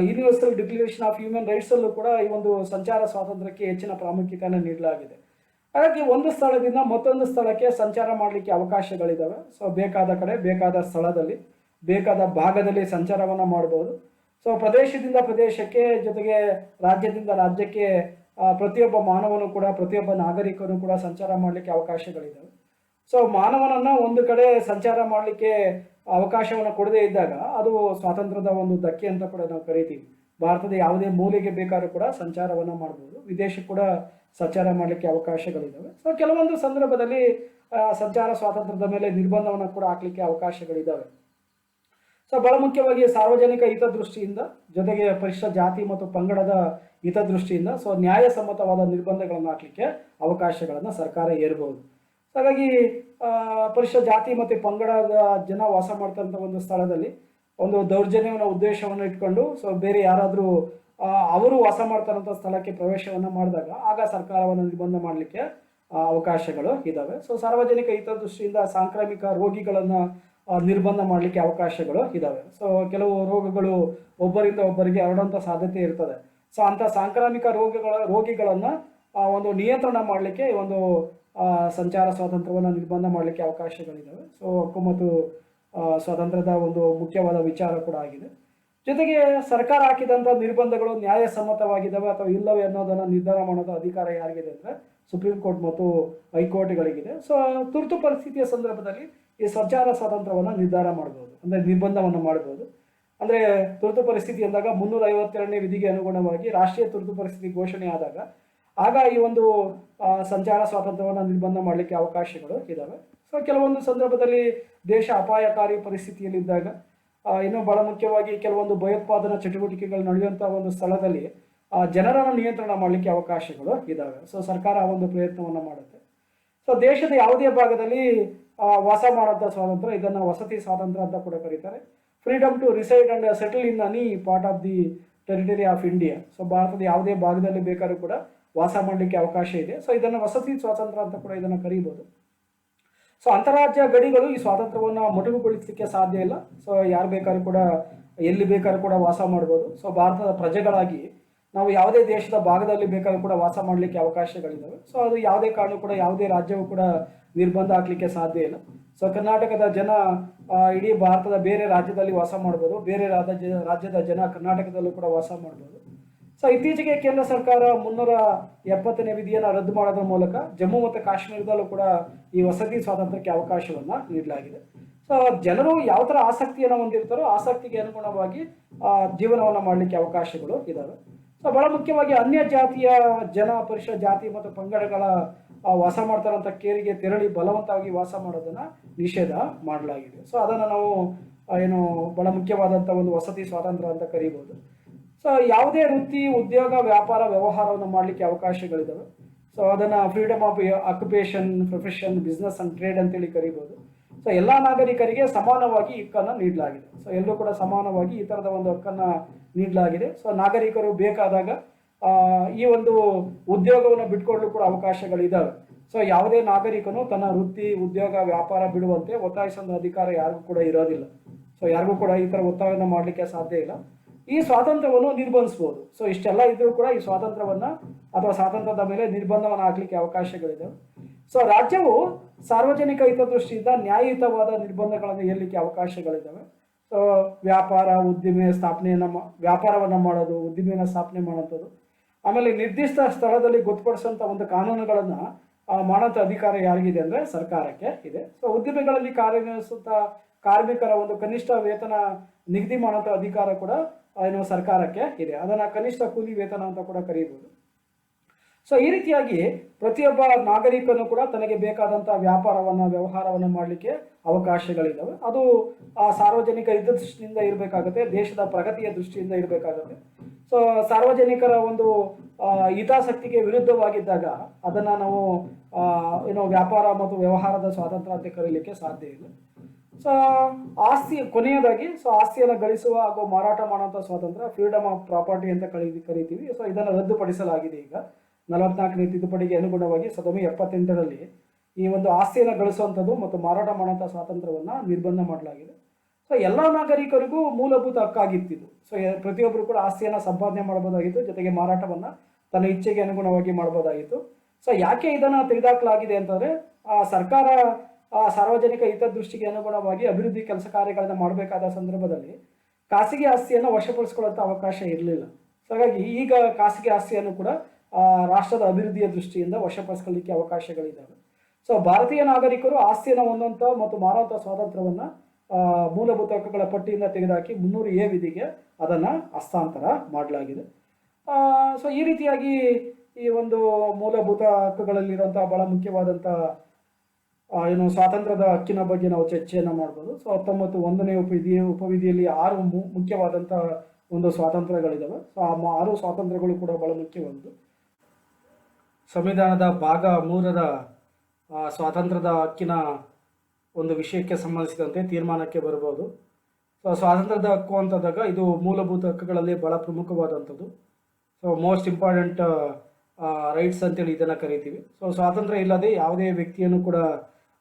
universal declaration of human rights ಅಲ್ಲೂ ಕೂಡ ಈ ಒಂದು ಸಂಚಾರ ಸ್ವಾತಂತ್ರ್ಯಕ್ಕೆ ಹೆಚ್ಚಿನ ಪ್ರಾಮುಖ್ಯತೆಯನ್ನು ನೀಡಲಾಗಿದೆ. ಹಾಗಾಗಿ ಒಂದು ಸ್ಥಳದಿಂದ ಮತ್ತೊಂದು ಸ್ಥಳಕ್ಕೆ ಸಂಚಾರ ಮಾಡಲಿಕ್ಕೆ ಅವಕಾಶಗಳಿದ್ದಾವೆ. ಸೊ ಬೇಕಾದ ಕಡೆ, ಬೇಕಾದ ಸ್ಥಳದಲ್ಲಿ, ಬೇಕಾದ ಭಾಗದಲ್ಲಿ ಸಂಚಾರವನ್ನ ಮಾಡಬಹುದು. ಸೊ ಪ್ರದೇಶದಿಂದ ಪ್ರದೇಶಕ್ಕೆ, ಜೊತೆಗೆ ರಾಜ್ಯದಿಂದ ರಾಜ್ಯಕ್ಕೆ ಪ್ರತಿಯೊಬ್ಬ ಮಾನವನು ಕೂಡ, ಪ್ರತಿಯೊಬ್ಬ ನಾಗರಿಕನು ಕೂಡ ಸಂಚಾರ ಮಾಡಲಿಕ್ಕೆ ಅವಕಾಶಗಳಿದ್ದಾವೆ. ಸೊ ಮಾನವನನ್ನ ಒಂದು ಕಡೆ ಸಂಚಾರ ಮಾಡಲಿಕ್ಕೆ ಅವಕಾಶವನ್ನು ಕೊಡದೇ ಇದ್ದಾಗ ಅದು ಸ್ವಾತಂತ್ರ್ಯದ ಒಂದು ಧಕ್ಕೆ ಅಂತ ಕೂಡ ನಾವು ಕರಿತೀವಿ. ಭಾರತದ ಯಾವುದೇ ಮೂಲೆಗೆ ಬೇಕಾದ್ರೂ ಕೂಡ ಸಂಚಾರವನ್ನ ಮಾಡಬಹುದು, ವಿದೇಶಕ್ಕೆ ಕೂಡ ಸಂಚಾರ ಮಾಡಲಿಕ್ಕೆ ಅವಕಾಶಗಳಿದ್ದಾವೆ. ಸೊ ಕೆಲವೊಂದು ಸಂದರ್ಭದಲ್ಲಿ ಸಂಚಾರ ಸ್ವಾತಂತ್ರ್ಯದ ಮೇಲೆ ನಿರ್ಬಂಧವನ್ನು ಕೂಡ ಹಾಕ್ಲಿಕ್ಕೆ ಅವಕಾಶಗಳಿದ್ದಾವೆ. ಸೊ ಬಹಳ ಮುಖ್ಯವಾಗಿ ಸಾರ್ವಜನಿಕ ಹಿತದೃಷ್ಟಿಯಿಂದ, ಜೊತೆಗೆ ಪರಿಶಿಷ್ಟ ಜಾತಿ ಮತ್ತು ಪಂಗಡದ ಹಿತದೃಷ್ಟಿಯಿಂದ ಸೊ ನ್ಯಾಯಸಮ್ಮತವಾದ ನಿರ್ಬಂಧಗಳನ್ನು ಹಾಕ್ಲಿಕ್ಕೆ ಅವಕಾಶಗಳನ್ನ ಸರ್ಕಾರ ಏರಬಹುದು. ಹಾಗಾಗಿ ಪರಿಶಿಷ್ಟ ಜಾತಿ ಮತ್ತು ಪಂಗಡದ ಜನ ವಾಸ ಮಾಡ್ತಂಥ ಒಂದು ಸ್ಥಳದಲ್ಲಿ ಒಂದು ದೌರ್ಜನ್ಯವನ್ನು ಉದ್ದೇಶವನ್ನು ಇಟ್ಕೊಂಡು ಸೊ ಬೇರೆ ಯಾರಾದರೂ ಅವರು ವಾಸ ಮಾಡ್ತಾರಂಥ ಸ್ಥಳಕ್ಕೆ ಪ್ರವೇಶವನ್ನು ಮಾಡಿದಾಗ ಆಗ ಸರ್ಕಾರವನ್ನು ನಿರ್ಬಂಧ ಮಾಡಲಿಕ್ಕೆ ಅವಕಾಶಗಳು ಇದ್ದಾವೆ. ಸೊ ಸಾರ್ವಜನಿಕ ಹಿತದೃಷ್ಟಿಯಿಂದ ಸಾಂಕ್ರಾಮಿಕ ರೋಗಿಗಳನ್ನು ನಿರ್ಬಂಧ ಮಾಡಲಿಕ್ಕೆ ಅವಕಾಶಗಳು ಇದ್ದಾವೆ. ಸೊ ಕೆಲವು ರೋಗಗಳು ಒಬ್ಬರಿಂದ ಒಬ್ಬರಿಗೆ ಹರಡುವಂಥ ಸಾಧ್ಯತೆ ಇರ್ತದೆ. ಸೊ ಅಂಥ ಸಾಂಕ್ರಾಮಿಕ ರೋಗಿಗಳನ್ನು ಒಂದು ನಿಯಂತ್ರಣ ಮಾಡಲಿಕ್ಕೆ ಒಂದು ಸಂಚಾರ ಸ್ವಾತಂತ್ರ್ಯವನ್ನು ನಿರ್ಬಂಧ ಮಾಡಲಿಕ್ಕೆ ಅವಕಾಶಗಳಿದ್ದಾವೆ. ಸೊ ಹಕ್ಕು ಮತ್ತು ಸ್ವಾತಂತ್ರ್ಯದ ಒಂದು ಮುಖ್ಯವಾದ ವಿಚಾರ ಕೂಡ ಆಗಿದೆ. ಜೊತೆಗೆ ಸರ್ಕಾರ ಹಾಕಿದಂಥ ನಿರ್ಬಂಧಗಳು ನ್ಯಾಯಸಮ್ಮತವಾಗಿದ್ದಾವೆ ಅಥವಾ ಇಲ್ಲವೇ ಅನ್ನೋದನ್ನು ನಿರ್ಧಾರ ಮಾಡೋದು ಅಧಿಕಾರ ಯಾರಿಗಿದೆ ಅಂದರೆ ಸುಪ್ರೀಂ ಕೋರ್ಟ್ ಮತ್ತು ಹೈಕೋರ್ಟ್ಗಳಿಗಿದೆ. ಸೊ ತುರ್ತು ಪರಿಸ್ಥಿತಿಯ ಸಂದರ್ಭದಲ್ಲಿ ಈ ಸಂಚಾರ ಸ್ವಾತಂತ್ರ್ಯವನ್ನು ನಿರ್ಧಾರ ಮಾಡ್ಬೋದು, ಅಂದರೆ ನಿರ್ಬಂಧವನ್ನು ಮಾಡ್ಬೋದು. ಅಂದರೆ ತುರ್ತು ಪರಿಸ್ಥಿತಿ ಅಂದಾಗ 352ನೇ ವಿಧಿಗೆ ಅನುಗುಣವಾಗಿ ರಾಷ್ಟ್ರೀಯ ತುರ್ತು ಪರಿಸ್ಥಿತಿ ಘೋಷಣೆ ಆದಾಗ ಆಗ ಈ ಒಂದು ಸಂಚಾರ ಸ್ವಾತಂತ್ರ್ಯವನ್ನು ನಿರ್ಬಂಧ ಮಾಡಲಿಕ್ಕೆ ಅವಕಾಶಗಳು ಇದ್ದಾವೆ. ಸೊ ಕೆಲವೊಂದು ಸಂದರ್ಭದಲ್ಲಿ ದೇಶ ಅಪಾಯಕಾರಿ ಪರಿಸ್ಥಿತಿಯಲ್ಲಿದ್ದಾಗ, ಇನ್ನು ಬಹಳ ಮುಖ್ಯವಾಗಿ ಕೆಲವೊಂದು ಭಯೋತ್ಪಾದನಾ ಚಟುವಟಿಕೆಗಳು ನಡೆಯುವಂಥ ಒಂದು ಸ್ಥಳದಲ್ಲಿ ಜನರನ್ನು ನಿಯಂತ್ರಣ ಮಾಡಲಿಕ್ಕೆ ಅವಕಾಶಗಳು ಇದ್ದಾವೆ. ಸೊ ಸರ್ಕಾರ ಆ ಒಂದು ಪ್ರಯತ್ನವನ್ನು ಮಾಡುತ್ತೆ. ಸೊ ದೇಶದ ಯಾವುದೇ ಭಾಗದಲ್ಲಿ ವಾಸ ಮಾಡುವಂಥ ಸ್ವಾತಂತ್ರ್ಯ, ಇದನ್ನು ವಸತಿ ಸ್ವಾತಂತ್ರ್ಯ ಅಂತ ಕೂಡ ಕರೀತಾರೆ. Freedom to reside and settle in any part of the territory of India. So ಭಾರತದ ಯಾವುದೇ ಭಾಗದಲ್ಲಿ ಬೇಕಾದ್ರೂ ಕೂಡ ವಾಸ ಮಾಡಲಿಕ್ಕೆ ಅವಕಾಶ ಇದೆ. ಸೊ ಇದನ್ನು ವಸತಿ ಸ್ವಾತಂತ್ರ್ಯ ಅಂತ ಕೂಡ ಇದನ್ನು ಕರೀಬೋದು. ಸೊ ಅಂತಾರಾಜ್ಯ ಗಡಿಗಳು ಈ ಸ್ವಾತಂತ್ರ್ಯವನ್ನು ಮೊಟಕುಗೊಳಿಸಲಿಕ್ಕೆ ಸಾಧ್ಯ ಇಲ್ಲ. ಸೊ ಯಾರು ಬೇಕಾದ್ರೂ ಕೂಡ ಎಲ್ಲಿ ಬೇಕಾದ್ರೂ ಕೂಡ ವಾಸ ಮಾಡ್ಬೋದು. ಸೊ ಭಾರತದ ಪ್ರಜೆಗಳಾಗಿ ನಾವು ಯಾವುದೇ ದೇಶದ ಭಾಗದಲ್ಲಿ ಬೇಕಾದ್ರೂ ಕೂಡ ವಾಸ ಮಾಡಲಿಕ್ಕೆ ಅವಕಾಶಗಳಿದ್ದಾವೆ. ಸೊ ಅದು ಯಾವುದೇ ಕಾರಣ ಕೂಡ ಯಾವುದೇ ರಾಜ್ಯವು ಕೂಡ ನಿರ್ಬಂಧ ಹಾಕಲಿಕ್ಕೆ ಸಾಧ್ಯ ಇಲ್ಲ. ಸೊ ಕರ್ನಾಟಕದ ಜನ ಇಡೀ ಭಾರತದ ಬೇರೆ ರಾಜ್ಯದಲ್ಲಿ ವಾಸ ಮಾಡ್ಬೋದು, ಬೇರೆ ರಾಜ್ಯದ ಜನ ಕರ್ನಾಟಕದಲ್ಲೂ ಕೂಡ ವಾಸ ಮಾಡ್ಬೋದು. ಸೊ ಇತ್ತೀಚೆಗೆ ಕೇಂದ್ರ ಸರ್ಕಾರ 370ನೇ ವಿಧಿಯನ್ನು ರದ್ದು ಮಾಡೋದ್ರ ಮೂಲಕ ಜಮ್ಮು ಮತ್ತು ಕಾಶ್ಮೀರದಲ್ಲೂ ಕೂಡ ಈ ವಸತಿ ಸ್ವಾತಂತ್ರ್ಯಕ್ಕೆ ಅವಕಾಶವನ್ನು ನೀಡಲಾಗಿದೆ. ಸೊ ಜನರು ಯಾವ ಥರ ಆಸಕ್ತಿಯನ್ನು ಹೊಂದಿರ್ತಾರೋ ಆಸಕ್ತಿಗೆ ಅನುಗುಣವಾಗಿ ಜೀವನವನ್ನು ಮಾಡಲಿಕ್ಕೆ ಅವಕಾಶಗಳು ಇದ್ದಾವೆ. ಸೊ ಬಹಳ ಮುಖ್ಯವಾಗಿ ಅನ್ಯ ಜಾತಿಯ ಜನ, ಪರಿಶಿಷ್ಟ ಜಾತಿ ಮತ್ತು ಪಂಗಡಗಳ ವಾಸ ಮಾಡ್ತಾರಂಥ ಕೇರಿಗೆ ತೆರಳಿ ಬಲವಂತವಾಗಿ ವಾಸ ಮಾಡೋದನ್ನು ನಿಷೇಧ ಮಾಡಲಾಗಿದೆ. ಸೊ ಅದನ್ನು ನಾವು ಏನು ಬಹಳ ಮುಖ್ಯವಾದಂಥ ಒಂದು ವಸತಿ ಸ್ವಾತಂತ್ರ್ಯ ಅಂತ ಕರೀಬೋದು. ಸೊ ಯಾವುದೇ ವೃತ್ತಿ, ಉದ್ಯೋಗ, ವ್ಯಾಪಾರ, ವ್ಯವಹಾರವನ್ನು ಮಾಡಲಿಕ್ಕೆ ಅವಕಾಶಗಳಿದ್ದಾವೆ. ಸೊ ಅದನ್ನು freedom of occupation, profession, business and trade ಅಂತೇಳಿ ಕರೀಬೋದು. ಸೊ ಎಲ್ಲ ನಾಗರಿಕರಿಗೆ ಸಮಾನವಾಗಿ ಹಕ್ಕನ್ನು ನೀಡಲಾಗಿದೆ. ಸೊ ಎಲ್ಲರೂ ಕೂಡ ಸಮಾನವಾಗಿ ಈ ಥರದ ಒಂದು ಹಕ್ಕನ್ನು ನೀಡಲಾಗಿದೆ. ಸೊ ನಾಗರಿಕರು ಬೇಕಾದಾಗ ಈ ಒಂದು ಉದ್ಯೋಗವನ್ನು ಬಿಟ್ಕೊಳ್ಳಲು ಕೂಡ ಅವಕಾಶಗಳಿದ್ದಾವೆ. ಸೊ ಯಾವುದೇ ನಾಗರಿಕನು ತನ್ನ ವೃತ್ತಿ, ಉದ್ಯೋಗ, ವ್ಯಾಪಾರ ಬಿಡುವಂತೆ ಒತ್ತಾಯಿಸೋ ಅಧಿಕಾರ ಯಾರಿಗೂ ಕೂಡ ಇರೋದಿಲ್ಲ. ಸೊ ಯಾರಿಗೂ ಕೂಡ ಈ ಥರ ಒತ್ತಾಯವನ್ನು ಮಾಡಲಿಕ್ಕೆ ಸಾಧ್ಯ ಇಲ್ಲ. ಈ ಸ್ವಾತಂತ್ರ್ಯವನ್ನು ನಿರ್ಬಂಧಿಸ್ಬೋದು. ಸೊ ಇಷ್ಟೆಲ್ಲ ಇದ್ರೂ ಕೂಡ ಈ ಸ್ವಾತಂತ್ರ್ಯವನ್ನು ಅಥವಾ ಸ್ವಾತಂತ್ರ್ಯದ ಮೇಲೆ ನಿರ್ಬಂಧವನ್ನು ಹಾಕಲಿಕ್ಕೆ ಅವಕಾಶಗಳಿದ್ದಾವೆ. ಸೊ ರಾಜ್ಯವು ಸಾರ್ವಜನಿಕ ಹಿತದೃಷ್ಟಿಯಿಂದ ನ್ಯಾಯಯುತವಾದ ನಿರ್ಬಂಧಗಳನ್ನು ಹೇರಲಿಕ್ಕೆ ಅವಕಾಶಗಳಿದ್ದಾವೆ. ಸೊ ವ್ಯಾಪಾರ, ಉದ್ದಿಮೆ ವ್ಯಾಪಾರವನ್ನು ಮಾಡೋದು, ಉದ್ದಿಮೆಯನ್ನು ಸ್ಥಾಪನೆ ಮಾಡೋಂಥದ್ದು, ಆಮೇಲೆ ನಿರ್ದಿಷ್ಟ ಸ್ಥಳದಲ್ಲಿ ಗೊತ್ತುಪಡಿಸುವಂಥ ಒಂದು ಕಾನೂನುಗಳನ್ನು ಮಾಡೋಂಥ ಅಧಿಕಾರ ಯಾರಿಗಿದೆ ಅಂದರೆ ಸರ್ಕಾರಕ್ಕೆ ಇದೆ. ಸೊ ಉದ್ದಿಮೆಗಳಲ್ಲಿ ಕಾರ್ಯನಿರ್ವಹಿಸುವಂಥ ಕಾರ್ಮಿಕರ ಒಂದು ಕನಿಷ್ಠ ವೇತನ ನಿಗದಿ ಮಾಡೋಂಥ ಅಧಿಕಾರ ಕೂಡ ಏನು ಸರ್ಕಾರಕ್ಕೆ ಇದೆ. ಅದನ್ನು ಕನಿಷ್ಠ ಕೂಲಿ ವೇತನ ಅಂತ ಕೂಡ ಕರೀಬೋದು. ಸೊ ಈ ರೀತಿಯಾಗಿ ಪ್ರತಿಯೊಬ್ಬ ನಾಗರಿಕನು ಕೂಡ ತನಗೆ ಬೇಕಾದಂಥ ವ್ಯವಹಾರವನ್ನು ಮಾಡಲಿಕ್ಕೆ ಅವಕಾಶಗಳಿದ್ದಾವೆ. ಅದು ಸಾರ್ವಜನಿಕ ಹಿತದೃಷ್ಟಿಯಿಂದ ಇರಬೇಕಾಗುತ್ತೆ, ದೇಶದ ಪ್ರಗತಿಯ ದೃಷ್ಟಿಯಿಂದ ಇರಬೇಕಾಗುತ್ತೆ. ಸೊ ಸಾರ್ವಜನಿಕರ ಒಂದು ಹಿತಾಸಕ್ತಿಗೆ ವಿರುದ್ಧವಾಗಿದ್ದಾಗ ಅದನ್ನು ನಾವು ವ್ಯಾಪಾರ ಮತ್ತು ವ್ಯವಹಾರದ ಸ್ವಾತಂತ್ರ್ಯ ಅಂತ ಕರೀಲಿಕ್ಕೆ ಸಾಧ್ಯ ಇಲ್ಲ. ಸೊ ಕೊನೆಯದಾಗಿ ಆಸ್ತಿಯನ್ನು ಗಳಿಸುವ ಹಾಗೂ ಮಾರಾಟ ಮಾಡುವಂಥ ಸ್ವಾತಂತ್ರ್ಯ, ಫ್ರೀಡಮ್ ಆಫ್ ಪ್ರಾಪರ್ಟಿ ಅಂತ ಕರಿತೀವಿ. ಸೊ ಇದನ್ನು ರದ್ದುಪಡಿಸಲಾಗಿದೆ. ಈಗ 44ನೇ ತಿದ್ದುಪಡಿಗೆ ಅನುಗುಣವಾಗಿ 1978ರಲ್ಲಿ ಈ ಒಂದು ಆಸ್ತಿಯನ್ನು ಗಳಿಸುವಂಥದ್ದು ಮತ್ತು ಮಾರಾಟ ಮಾಡುವಂಥ ಸ್ವಾತಂತ್ರ್ಯವನ್ನು ನಿರ್ಬಂಧ ಮಾಡಲಾಗಿದೆ. ಸೊ ಎಲ್ಲ ನಾಗರಿಕರಿಗೂ ಮೂಲಭೂತ ಹಕ್ಕಾಗಿತ್ತಿದ್ದು. ಸೊ ಪ್ರತಿಯೊಬ್ಬರು ಕೂಡ ಆಸ್ತಿಯನ್ನು ಸಂಪಾದನೆ ಮಾಡಬಹುದಾಗಿತ್ತು, ಜೊತೆಗೆ ಮಾರಾಟವನ್ನು ತನ್ನ ಇಚ್ಛೆಗೆ ಅನುಗುಣವಾಗಿ ಮಾಡಬಹುದಾಗಿತ್ತು. ಸೊ ಯಾಕೆ ಇದನ್ನು ತೆಗೆದುಹಾಕಲಾಗಿದೆ ಅಂತಂದರೆ ಸರ್ಕಾರ ಸಾರ್ವಜನಿಕ ಹಿತದೃಷ್ಟಿಗೆ ಅನುಗುಣವಾಗಿ ಅಭಿವೃದ್ಧಿ ಕೆಲಸ ಕಾರ್ಯಗಳನ್ನು ಮಾಡಬೇಕಾದ ಸಂದರ್ಭದಲ್ಲಿ ಖಾಸಗಿ ಆಸ್ತಿಯನ್ನು ವಶಪಡಿಸ್ಕೊಳ್ಳುವಂಥ ಅವಕಾಶ ಇರಲಿಲ್ಲ. ಸೊ ಹಾಗಾಗಿ ಈಗ ಖಾಸಗಿ ಆಸ್ತಿಯನ್ನು ಕೂಡ ರಾಷ್ಟ್ರದ ಅಭಿವೃದ್ಧಿಯ ದೃಷ್ಟಿಯಿಂದ ವಶಪಡಿಸ್ಕೊಳ್ಳಿಕ್ಕೆ ಅವಕಾಶಗಳಿದ್ದಾವೆ. ಸೊ ಭಾರತೀಯ ನಾಗರಿಕರು ಆಸ್ತಿಯನ್ನು ಹೊಂದುವಂಥ ಮತ್ತು ಮಾರುವಂಥ ಸ್ವಾತಂತ್ರ್ಯವನ್ನು ಮೂಲಭೂತ ಹಕ್ಕುಗಳ ಪಟ್ಟಿಯಿಂದ ತೆಗೆದುಹಾಕಿ 300A ವಿಧಿಗೆ ಅದನ್ನು ಹಸ್ತಾಂತರ ಮಾಡಲಾಗಿದೆ. ಸೊ ಈ ರೀತಿಯಾಗಿ ಈ ಒಂದು ಮೂಲಭೂತ ಹಕ್ಕುಗಳಲ್ಲಿರುವಂಥ ಬಹಳ ಮುಖ್ಯವಾದಂಥ ಸ್ವಾತಂತ್ರ್ಯದ ಹಕ್ಕಿನ ಬಗ್ಗೆ ನಾವು ಚರ್ಚೆಯನ್ನು ಮಾಡ್ಬೋದು. ಸೊ 19ನೇ ಉಪವಿಧಿಯಲ್ಲಿ 6 ಮುಖ್ಯವಾದಂಥ ಒಂದು ಸ್ವಾತಂತ್ರ್ಯಗಳಿದ್ದಾವೆ. ಸೊ ಆ 6 ಸ್ವಾತಂತ್ರ್ಯಗಳು ಕೂಡ ಬಹಳ ಮುಖ್ಯವಾದದ್ದು. ಸಂವಿಧಾನದ ಭಾಗ 3ರ ಸ್ವಾತಂತ್ರ್ಯದ ಹಕ್ಕಿನ ಒಂದು ವಿಷಯಕ್ಕೆ ಸಂಬಂಧಿಸಿದಂತೆ ತೀರ್ಮಾನಕ್ಕೆ ಬರ್ಬೋದು. ಸೊ ಸ್ವಾತಂತ್ರ್ಯದ ಹಕ್ಕು ಅಂತಂದಾಗ ಇದು ಮೂಲಭೂತ ಹಕ್ಕುಗಳಲ್ಲಿ ಬಹಳ ಪ್ರಮುಖವಾದಂಥದ್ದು. ಸೊ ಮೋಸ್ಟ್ ಇಂಪಾರ್ಟೆಂಟ್ ರೈಟ್ಸ್ ಅಂತೇಳಿ ಇದನ್ನು ಕರಿತೀವಿ. ಸೊ ಸ್ವಾತಂತ್ರ್ಯ ಇಲ್ಲದೆ ಯಾವುದೇ ವ್ಯಕ್ತಿಯನ್ನು ಕೂಡ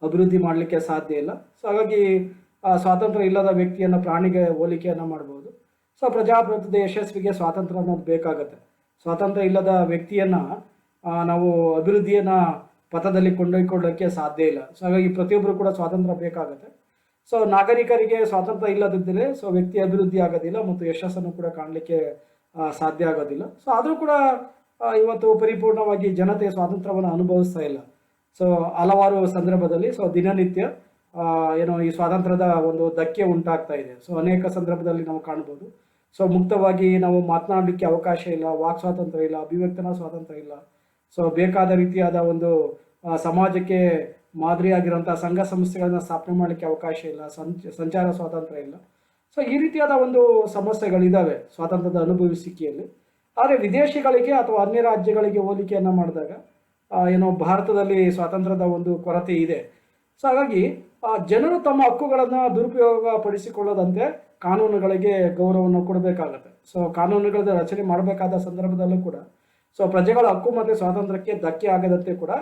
ಅಭಿವೃದ್ಧಿ ಮಾಡಲಿಕ್ಕೆ ಸಾಧ್ಯ ಇಲ್ಲ. ಸೊ ಹಾಗಾಗಿ ಸ್ವಾತಂತ್ರ್ಯ ಇಲ್ಲದ ವ್ಯಕ್ತಿಯನ್ನು ಪ್ರಾಣಿಗೆ ಹೋಲಿಕೆಯನ್ನು ಮಾಡ್ಬೋದು. ಸೊ ಪ್ರಜಾಪ್ರಭುತ್ವದ ಯಶಸ್ವಿಗೆ ಸ್ವಾತಂತ್ರ್ಯ ಅನ್ನೋದು ಬೇಕಾಗುತ್ತೆ. ಸ್ವಾತಂತ್ರ್ಯ ಇಲ್ಲದ ವ್ಯಕ್ತಿಯನ್ನು ನಾವು ಅಭಿವೃದ್ಧಿಯನ್ನು ಪಥದಲ್ಲಿ ಕೊಂಡೊಯ್ಕೊಳ್ಳೋಕ್ಕೆ ಸಾಧ್ಯ ಇಲ್ಲ. ಸೊ ಹಾಗಾಗಿ ಪ್ರತಿಯೊಬ್ಬರು ಕೂಡ ಸ್ವಾತಂತ್ರ್ಯ ಬೇಕಾಗುತ್ತೆ. ಸೊ ನಾಗರಿಕರಿಗೆ ಸ್ವಾತಂತ್ರ್ಯ ಇಲ್ಲದಿದ್ದರೆ ಸೊ ವ್ಯಕ್ತಿ ಅಭಿವೃದ್ಧಿ ಆಗೋದಿಲ್ಲ ಮತ್ತು ಯಶಸ್ಸನ್ನು ಕೂಡ ಕಾಣಲಿಕ್ಕೆ ಸಾಧ್ಯ ಆಗೋದಿಲ್ಲ. ಸೊ ಆದರೂ ಕೂಡ ಇವತ್ತು ಪರಿಪೂರ್ಣವಾಗಿ ಜನತೆ ಸ್ವಾತಂತ್ರ್ಯವನ್ನು ಅನುಭವಿಸ್ತಾ ಇಲ್ಲ. ಸೊ ಹಲವಾರು ಸಂದರ್ಭದಲ್ಲಿ ಸೊ ದಿನನಿತ್ಯ ಏನೋ ಈ ಸ್ವಾತಂತ್ರ್ಯದ ಒಂದು ಧಕ್ಕೆ ಉಂಟಾಗ್ತಾ ಇದೆ. ಸೊ ಅನೇಕ ಸಂದರ್ಭದಲ್ಲಿ ನಾವು ಕಾಣ್ಬೋದು. ಸೊ ಮುಕ್ತವಾಗಿ ನಾವು ಮಾತನಾಡಲಿಕ್ಕೆ ಅವಕಾಶ ಇಲ್ಲ, ವಾಕ್ ಸ್ವಾತಂತ್ರ್ಯ ಇಲ್ಲ, ಅಭಿವ್ಯಕ್ತನಾ ಸ್ವಾತಂತ್ರ್ಯ ಇಲ್ಲ. ಸೊ ಬೇಕಾದ ರೀತಿಯಾದ ಒಂದು ಸಮಾಜಕ್ಕೆ ಮಾದರಿಯಾಗಿರುವಂಥ ಸಂಘ ಸಂಸ್ಥೆಗಳನ್ನ ಸ್ಥಾಪನೆ ಮಾಡಲಿಕ್ಕೆ ಅವಕಾಶ ಇಲ್ಲ, ಸಂಚಾರ ಸ್ವಾತಂತ್ರ್ಯ ಇಲ್ಲ. ಸೊ ಈ ರೀತಿಯಾದ ಒಂದು ಸಮಸ್ಯೆಗಳಿದ್ದಾವೆ ಸ್ವಾತಂತ್ರ್ಯದ ಅನುಭವಿಸಿಕೆಯಲ್ಲಿ. ಆದರೆ ವಿದೇಶಿಗಳಿಗೆ ಅಥವಾ ಅನ್ಯ ರಾಜ್ಯಗಳಿಗೆ ಹೋಲಿಕೆಯನ್ನು ಮಾಡಿದಾಗ ಏನೋ ಭಾರತದಲ್ಲಿ ಸ್ವಾತಂತ್ರ್ಯದ ಒಂದು ಕೊರತೆ ಇದೆ. ಸೊ ಹಾಗಾಗಿ ಜನರು ತಮ್ಮ ಹಕ್ಕುಗಳನ್ನು ದುರುಪಯೋಗ ಪಡಿಸಿಕೊಳ್ಳದಂತೆ ಕಾನೂನುಗಳಿಗೆ ಗೌರವವನ್ನು ಕೊಡಬೇಕಾಗತ್ತೆ. ಸೊ ಕಾನೂನುಗಳ ರಚನೆ ಮಾಡಬೇಕಾದ ಸಂದರ್ಭದಲ್ಲೂ ಕೂಡ ಸೊ ಪ್ರಜೆಗಳ ಹಕ್ಕು ಮತ್ತು ಸ್ವಾತಂತ್ರ್ಯಕ್ಕೆ ಧಕ್ಕೆ ಆಗದಂತೆ ಕೂಡ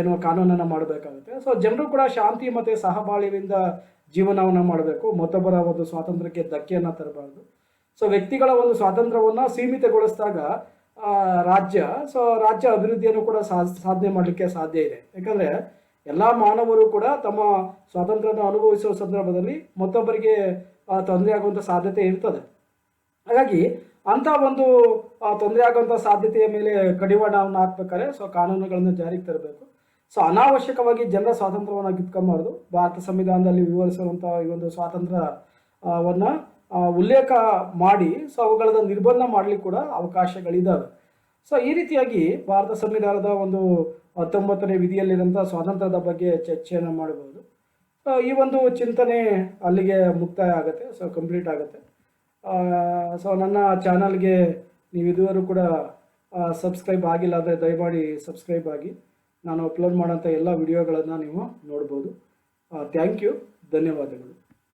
ಏನೋ ಕಾನೂನನ್ನು ಮಾಡಬೇಕಾಗುತ್ತೆ. ಸೊ ಜನರು ಕೂಡ ಶಾಂತಿ ಮತ್ತು ಸಹಬಾಳ್ವೆಯಿಂದ ಜೀವನವನ್ನು ಮಾಡಬೇಕು, ಮತ್ತೊಬ್ಬರ ಒಂದು ಸ್ವಾತಂತ್ರ್ಯಕ್ಕೆ ಧಕ್ಕೆಯನ್ನು ತರಬಾರ್ದು. ಸೊ ವ್ಯಕ್ತಿಗಳ ಒಂದು ಸ್ವಾತಂತ್ರ್ಯವನ್ನು ಸೀಮಿತಗೊಳಿಸಿದಾಗ ರಾಜ್ಯ ಅಭಿವೃದ್ಧಿಯನ್ನು ಕೂಡ ಸಾಧನೆ ಮಾಡಲಿಕ್ಕೆ ಸಾಧ್ಯ ಇದೆ. ಯಾಕಂದರೆ ಎಲ್ಲ ಮಾನವರು ಕೂಡ ತಮ್ಮ ಸ್ವಾತಂತ್ರ್ಯನ ಅನುಭವಿಸುವ ಸಂದರ್ಭದಲ್ಲಿ ಮತ್ತೊಬ್ಬರಿಗೆ ತೊಂದರೆ ಆಗುವಂಥ ಸಾಧ್ಯತೆ ಇರ್ತದೆ. ಹಾಗಾಗಿ ಅಂಥ ಒಂದು ತೊಂದರೆ ಆಗುವಂಥ ಸಾಧ್ಯತೆಯ ಮೇಲೆ ಕಡಿವಾಣವನ್ನು ಹಾಕ್ಬೇಕಾದ್ರೆ ಸೊ ಕಾನೂನುಗಳನ್ನು ಜಾರಿಗೆ ತರಬೇಕು. ಸೊ ಅನಾವಶ್ಯಕವಾಗಿ ಜನರ ಸ್ವಾತಂತ್ರ್ಯವನ್ನು ಕಿತ್ಕೊಂಬಾರ್ದು. ಭಾರತ ಸಂವಿಧಾನದಲ್ಲಿ ವಿವರಿಸಿರುವಂಥ ಈ ಒಂದು ಸ್ವಾತಂತ್ರ್ಯವನ್ನು ಉಲ್ಲೇಖ ಮಾಡಿ ಸೊ ಅವುಗಳನ್ನ ನಿರ್ಬಂಧ ಮಾಡಲಿಕ್ಕೆ ಕೂಡ ಅವಕಾಶಗಳಿದ್ದಾವೆ. ಸೊ ಈ ರೀತಿಯಾಗಿ ಭಾರತ ಸಂವಿಧಾನದ ಒಂದು 19ನೇ ವಿಧಿಯಲ್ಲಿರುವಂಥ ಸ್ವಾತಂತ್ರ್ಯದ ಬಗ್ಗೆ ಚರ್ಚೆಯನ್ನು ಮಾಡಬಹುದು. ಈ ಒಂದು ಚಿಂತನೆ ಅಲ್ಲಿಗೆ ಮುಕ್ತಾಯ ಆಗುತ್ತೆ, ಸೊ ಕಂಪ್ಲೀಟ್ ಆಗುತ್ತೆ. ಸೊ ನನ್ನ ಚಾನಲ್ಗೆ ನೀವು ಇದುವರೆಗೂ ಕೂಡ ಸಬ್ಸ್ಕ್ರೈಬ್ ಆಗಿಲ್ಲ ಅಂದರೆ ದಯಮಾಡಿ ಸಬ್ಸ್ಕ್ರೈಬ್ ಆಗಿ ನಾನು ಅಪ್ಲೋಡ್ ಮಾಡೋಂಥ ಎಲ್ಲ ವಿಡಿಯೋಗಳನ್ನು ನೀವು ನೋಡ್ಬೋದು. ಥ್ಯಾಂಕ್ ಯು, ಧನ್ಯವಾದಗಳು.